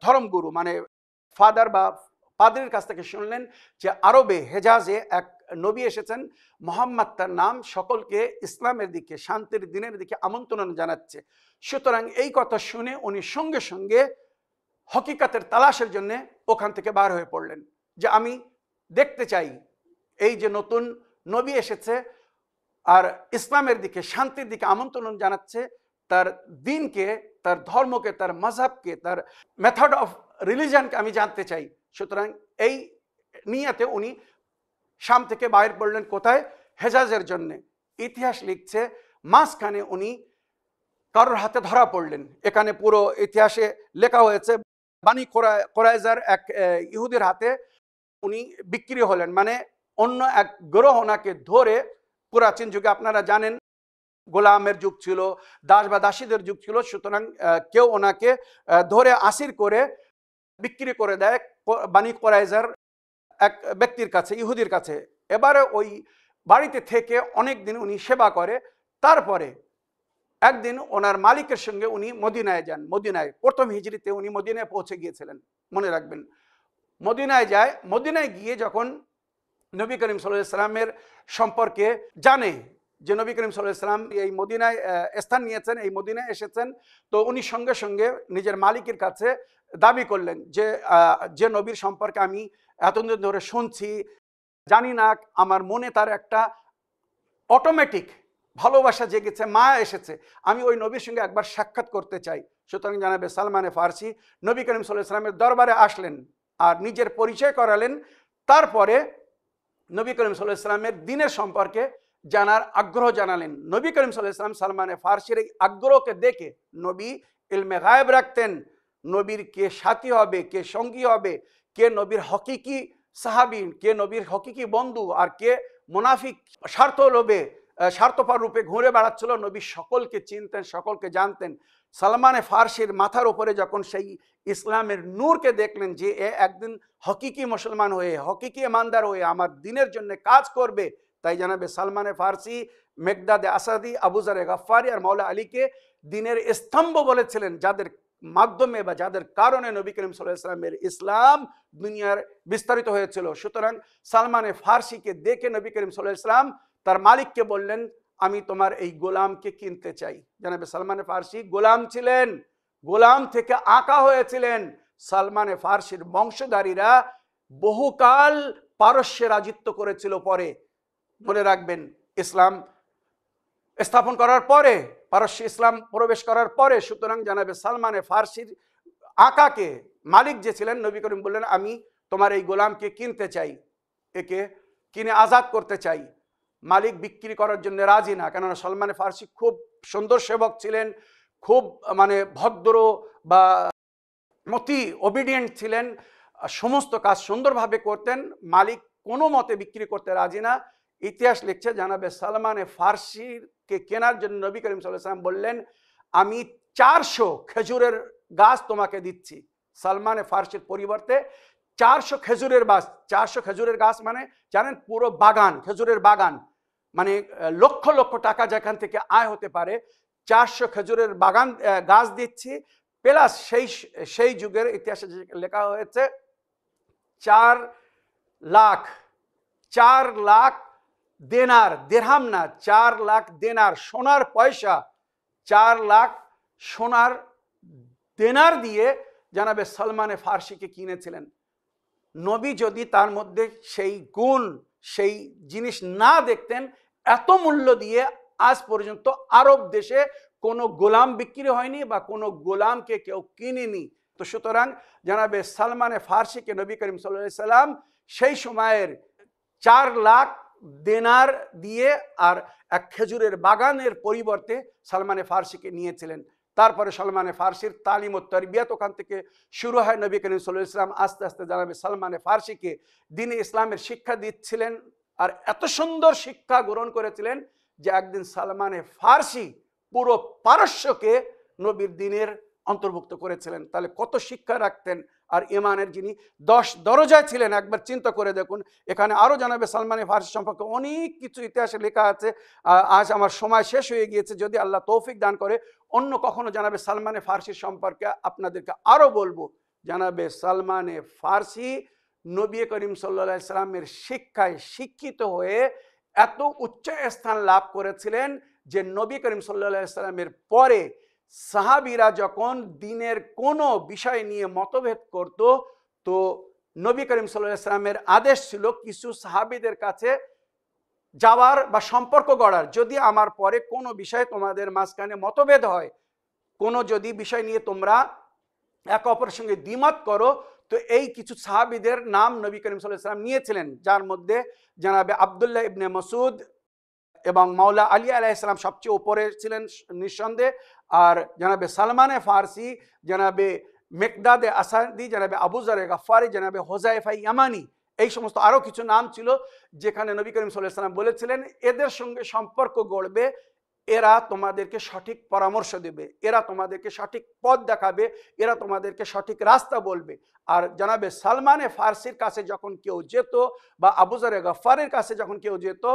ধর্মগুরু মানে ফাদার বা পাদ্রীর কাছ থেকে শুনলেন যে আরবে হেজাজে এক নবী এসেছেন, মোহাম্মদ তার নাম, সকলকে ইসলামের দিকে, শান্তির দিনের দিকে আমন্ত্রণ জানাচ্ছে। সুতরাং এই কথা শুনে উনি সঙ্গে সঙ্গে হকিকতের তালাশের জন্য ওখান থেকে বার হয়ে পড়লেন যে আমি দেখতে চাই এই যে নতুন নবী এসেছে আর ইসলামের দিকে, শান্তির দিকে আমন্ত্রণ জানাচ্ছে, তার দিনকে, তার ধর্মকে, তার মজহবকে, তার মেথড অফ রিলিজনকে আমি জানতে চাই। সুতরাং এই নিয়তে উনি শাম থেকে বাইরে পড়লেন কোথায়? হেজাজের জন্যে। ইতিহাস লিখছে মাঝখানে উনি কারোর হাতে ধরা পড়লেন। এখানে পুরো ইতিহাসে লেখা হয়েছে বানি কোরাইজার এক ইহুদির হাতে উনি বিক্রি হলেন, মানে অন্য এক গ্রহ ওনাকে ধরে, পুরাচীন যুগে আপনারা জানেন গোলামের যুগ ছিল, দাস বা দাসীদের যুগ ছিল। সুতরাং কেউ ওনাকে ধরে আসির করে বিক্রি করে দেয় বানি কোরাইজার এক ব্যক্তির কাছে, ইহুদির কাছে। এবারে ওই বাড়িতে থেকে অনেক দিন উনি সেবা করে। তারপরে একদিন ওনার মালিকের সঙ্গে উনি মদিনায় যান। মদিনায় প্রথম হিজরিতে উনি মদিনায় পৌঁছে গিয়েছিলেন, মনে রাখবেন। মদিনায় যায়, মদিনায় গিয়ে যখন নবী করিম সাল্লাল্লাহু আলাইহি সাল্লামের সম্পর্কে জানে যে নবী করিম সাল্লাল্লাহু আলাইহি সাল্লাম এই মদিনায় স্থান নিয়েছেন, এই মদিনায় এসেছেন, তো উনি সঙ্গে সঙ্গে নিজের মালিকের কাছে দাবি করলেন যে যে নবীর সম্পর্কে আমি এতদিন ধরে শুনছি, জানি না, আমার মনে তার একটা অটোমেটিক ভালোবাসা জেগেছে, মায়া এসেছে, আমি ওই নবীর সঙ্গে একবার সাক্ষাৎ করতে চাই। সুতরাং জানাবে সালমানে ফার্সি নবী করিম সাল্লাল্লাহু আলাইহি সাল্লামের দরবারে আসলেন আর নিজের পরিচয় করালেন। তারপরে নবী করিম সাল্লাল্লাহু আলাইহি সাল্লামের দিনের সম্পর্কে জানার আগ্রহ জানালেন। নবী করিম সাল্লাল্লাহু আলাইহি সাল্লাম সালমানে ফার্সির এই আগ্রহকে দেখে, নবী ইলমে গায়েব রাখতেন, নবীর কে সাথী হবে, কে সঙ্গী হবে, কে নবীর হকিকি সাহাবী, কে নবীর হকিকি বন্ধু, আর কে মুনাফিক স্বার্থ লোভে স্বার্থপর রূপে ঘুরে বেড়াচ্ছিল, নবী সকলকে চিনতেন, সকলকে জানতেন। সালমানে ফার্সির মাথার উপরে যখন সেই ইসলামের নূরকে দেখলেন যে এ একদিন হকিকি মুসলমান হয়ে, হকিকি ইমানদার হয়ে আমার দিনের জন্য কাজ করবে, তাই জানাবে সালমানে ফার্সি মেকদাদে আসাদি, আবু জারে গাফফারি আর মাওলা আলীকে দিনের স্তম্ভ বলেছিলেন, যাদের মাধ্যমে বা যাদের কারণে নবী করিম সাল্লাল্লাহু আলাইহি ওয়াসাল্লামের ইসলাম দুনিয়ার বিস্তারিত হয়েছিল। সুতরাং সালমানে ফার্সিকে দেখে নবী করিম সাল্লাল্লাহু আলাইহি ওয়াসাল্লাম তার মালিককে বললেন, আমি তোমার এই গোলামকে কিনতে চাই। জানাবে সালমানে ফার্সি গোলাম ছিলেন, গোলাম থেকে আঁকা হয়েছিলেন। সালমানে ফার্সির বংশধারীরা বহুকাল পারস্যে রাজত্ব করেছিল। পরে মনে রাখবেন, ইসলাম স্থাপন করার পরে, পারস্য ইসলাম প্রবেশ করার পরে, সুতরাং জানাবে সালমানে ফার্সির আকাকে মালিক যে ছিলেন, নবী করিম বললেন, আমি তোমার এই গোলামকে কিনতে চাই, একে কিনে আজাদ করতে চাই। মালিক বিক্রি করার জন্য রাজি না, কেননা সালমানে ফার্সি খুব সুন্দর সেবক ছিলেন, খুব মানে ভদ্র বা মতি ওবিডিয়েন্ট ছিলেন, সমস্ত কাজ সুন্দরভাবে করতেন। মালিক কোনো মতে বিক্রি করতে রাজি না। ইতিহাস লিখছে, জানাবে সালমানে ফার্সিকে কেনার জন্য নবী করিম সাল্লাল্লাহু আলাইহি ওয়াসাল্লাম বললেন, আমি 400 খেজুরের গাছ তোমাকে দিচ্ছি। সালমানে ফার্সির পরিবর্তে 400 খেজুরের গাছ, 400 খেজুরের গাছ মানে জানেন পুরো বাগান, খেজুরের বাগান, মানে লক্ষ লক্ষ টাকা যেখান থেকে আয় হতে পারে, 400 খেজুরের বাগান গাছ দিচ্ছি। প্লাস সেই যুগের ইতিহাসে লেখা হয়েছে 4 লাখ দেনার, দেরহাম না, 4 লাখ দেনার, সোনার পয়সা, 4 লাখ সোনার দেনার দিয়ে জানাবে সালমানে ফার্সিকে কিনেছিলেন। নবী যদি তার মধ্যে সেই গুণ, সেই জিনিস না দেখতেন, এত মূল্য দিয়ে আজ পর্যন্ত আরব দেশে কোনো গোলাম বিক্রি হয়নি বা কোনো গোলামকে কেউ কিনেনি। তো সুতরাং জানাবে সালমানে ফার্সিকে নবী করিম সাল্লাল্লাহু আলাইহি সাল্লাম সেই সময়ের 4 লাখ দেনার দিয়ে আর এক খেজুরের বাগানের পরিবর্তে সালমানে ফার্সিকে নিয়েছিলেন। তারপরে সালমানে ফার্সির তালিম ও তরবিয়ত ওখান থেকে শুরু হয়। নবী করিম সাল্লাল্লাহু আলাইহি ওয়াসাল্লাম আস্তে আস্তে জানাবে সালমানে ফার্সিকে দ্বীন ইসলামের শিক্ষা দিচ্ছিলেন, আর এত সুন্দর শিক্ষা গ্রহণ করেছিলেন যে একদিন সালমানে ফার্সি পুরো পারস্যকে নবীর দ্বীনের অন্তর্ভুক্ত করেছিলেন। তাহলে কত শিক্ষা রাখতেন, আর ইমানের যিনি 10 দরজায় ছিলেন, একবার চিন্তা করে দেখুন। এখানে আরো জানাবে সালমানে ফার্সি সম্পর্কে অনেক কিছু ইতিহাসে লেখা আছে। আজ আমার সময় শেষ হয়ে গিয়েছে, যদি আল্লাহ তৌফিক দান করে অন্য কখনো জানাবে সালমানে ফার্সির সম্পর্কে আপনাদেরকে আরো বলবো। জানাবে সালমানে ফার্সি নবী করিম সাল্লাল্লাহু আলাইহি সাল্লামের শিক্ষায় শিক্ষিত হয়ে এত উচ্চ স্থান লাভ করেছিলেন যে নবী করিম সাল্লাল্লাহু আলাইহি সাল্লামের পরে সাহাবীরা যখন দ্বীনের কোনো বিষয় নিয়ে মতভেদ করত, তো নবী করিম সাল্লাল্লাহু আলাইহি সাল্লামের আদেশ ছিল কিছু সাহাবীদের কাছে যাওয়ার বা সম্পর্ক গড়ার, যদি আমার পরে কোনো বিষয়ে তোমাদের মাঝখানে মতভেদ হয়, কোনো যদি বিষয় নিয়ে তোমরা এক অপরের সঙ্গে দ্বিমত করো, তো এই কিছু সাহাবীদের নাম নবী করিম সাল্লাল্লাহু আলাইহি সাল্লাম নিয়েছিলেন, যার মধ্যে জানাবে আব্দুল্লাহ ইবনে মাসউদ এবং মাওলা আলী আলাইহিস সালাম সবচেয়ে উপরে ছিলেন নিঃসন্দেহে, আর জানাবে সালমানে ফার্সি, জানাবে মেকদাদে আসাদি, জানাবে আবু জারে গাফফারি, জানাবে হুযায়ফা ইয়ামানি, এই সমস্ত আরো কিছু নাম ছিল, যেখানে নবী করিম সাল্লাল্লাহু আলাইহি সাল্লাম বলেছিলেন এদের সঙ্গে সম্পর্ক গড়বে, এরা তোমাদেরকে সঠিক পরামর্শ দেবে, এরা তোমাদেরকে সঠিক পথ দেখাবে, এরা তোমাদেরকে সঠিক রাস্তা বলবে। আর জানাবে সালমানে ফার্সির কাছে যখন কেউ যেত, বা আবু জারে গাফফারের কাছে যখন কেউ যেত,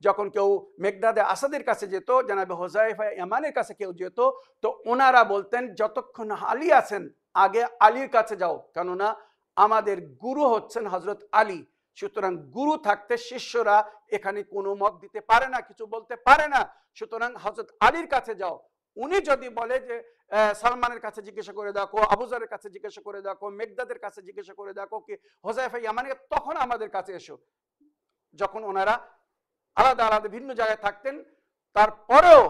যখন কেউ মেকদাদে আসাদের কাছে যেত, জানাবে হুযায়ফা ইয়ামানের কাছে কেউ যেত, তো ওনারা বলতেন যতক্ষণ আলী আছেন আগে আলীর কাছে যাও, কেননা আমাদের গুরু হচ্ছেন হযরত আলী। সুতরাং গুরু থাকতে শিষ্যরা এখানে কোনো মত দিতে পারে না, কিছু বলতে পারে না। সুতরাং হযরত আলীর কাছে যাও। উনি যদি বলে যে সালমানের কাছে জিজ্ঞাসা করে দেখো, আবু জারের কাছে জিজ্ঞাসা করে দেখো, মেকদাদের কাছে জিজ্ঞাসা করে দেখো, কি হুযায়ফা ইয়ামানি, তখন আমাদের কাছে এসো। যখন ওনারা আলাদা আলাদা ভিন্ন জায়গায় থাকতেন, তারপরেও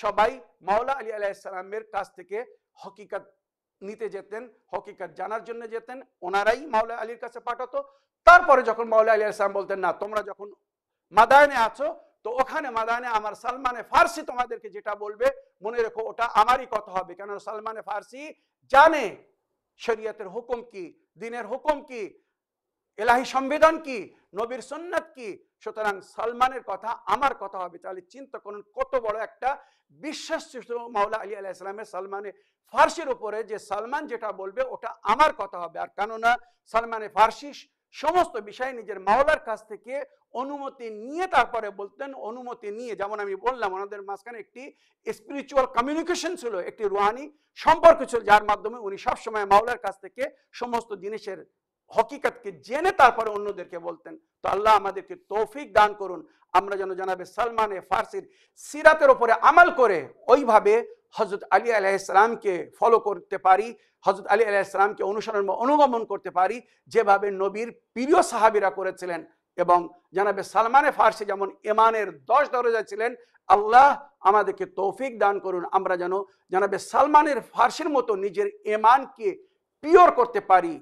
সবাই মাওলা আলী আলাইহিস সালামের কাছ থেকে হকিকত নিতে যেতেন, হকিকত জানার জন্য যেতেন, ওনারাই মাওলা আলীর কাছে পাঠাতো। তারপরে যখন মাওলা আলী আলাইহিস সালাম বলতেন না, তোমরা যখন মাদায়নে আছো, তো ওখানে মাদায়নে আমার সালমানে ফার্সি তোমাদেরকে যেটা বলবে মনে রেখো ওটা আমারই কথা হবে, কেন সালমানে ফার্সি জানে শরীয়তের হুকুম কি, দ্বীনের হুকুম কি, ইলাহি সংবিধান কি, নবীর সুন্নাত কি। সুতরাং সালমানের কথা আমার কথা হবে। তাহলে চিন্তা করুন কত বড় একটা বিশ্বাস ছিল মাওলা আলী আলাইহিস সালামের সালমানে ফার্সির উপরে, যে সালমান যেটা বলবে ওটা আমার কথা হবে। আর কেননা সালমানে ফার্সি সমস্ত বিষয় নিজের মাওলার কাছ থেকে অনুমতি নিয়ে তারপরে বলতেন, অনুমতি নিয়ে। যেমন আমি বললাম, ওনাদের মাঝখানে একটি স্পিরিচুয়াল কমিউনিকেশন ছিল, একটি রুহানি সম্পর্ক ছিল, যার মাধ্যমে উনি সবসময় মাওলার কাছ থেকে সমস্ত জিনিসের হকিকতকে জেনে তারপরে অন্যদেরকে বলতেন। তো আল্লাহ আমাদেরকে তৌফিক দান করুন, আমরা যেন জনাবে সালমান ফার্সির সিরাতের উপরে আমল করে ওইভাবে হযরত আলী আলাইহিস সালামকে ফলো করতে পারি, হযরত আলী আলাইহিস সালামকে অনুসরণ বা অনুগমন করতে পারি, যেভাবে নবীর প্রিয় সাহাবীরা করেছিলেন। এবং জনাবে সালমান ফার্সি যেমন ইমানের 10 দরজা ছিলেন, আল্লাহ আমাদেরকে তৌফিক দান করুন, আমরা যেন জনাবে সালমানের ফার্সির মতো নিজের ইমানকে পিওর করতে পারি,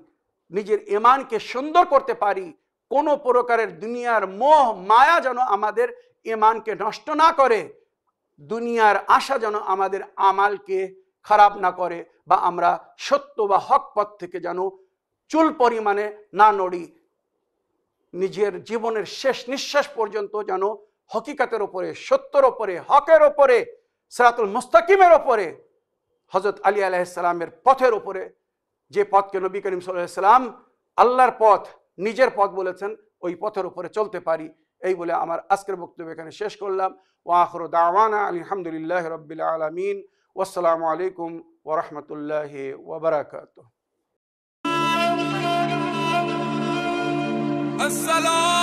নিজের ইমানকে সুন্দর করতে পারি। কোনো প্রকারের দুনিয়ার মোহ মায়া যেন আমাদের ইমানকে নষ্ট না করে, দুনিয়ার আশা যেন আমাদের আমালকে খারাপ না করে, বা আমরা সত্য বা হক পথ থেকে যেন চুল পরিমাণে না নড়ি। নিজের জীবনের শেষ নিঃশ্বাস পর্যন্ত যেন হকিকতের ওপরে, সত্যের ওপরে, হকের ওপরে, সিরাতুল মুস্তাকিমের ওপরে, হযরত আলী আলাইহিস সালামের পথের উপরে, যে পথকে নবী করিম সাল্লাল্লাহু আলাইহি সাল্লাম আল্লাহর পথ, নিজের পথ বলেছেন, ওই পথের উপরে চলতে পারি। এই বলে আমার আজকের বক্তব্য এখানে শেষ করলাম। ওয়া আখিরু দাওয়ানা আলহামদুলিল্লাহি রাব্বিল আলামিন। ওয়াসসালামু আলাইকুম ওয়া রাহমাতুল্লাহি ওয়া বারাকাতুহু। السلام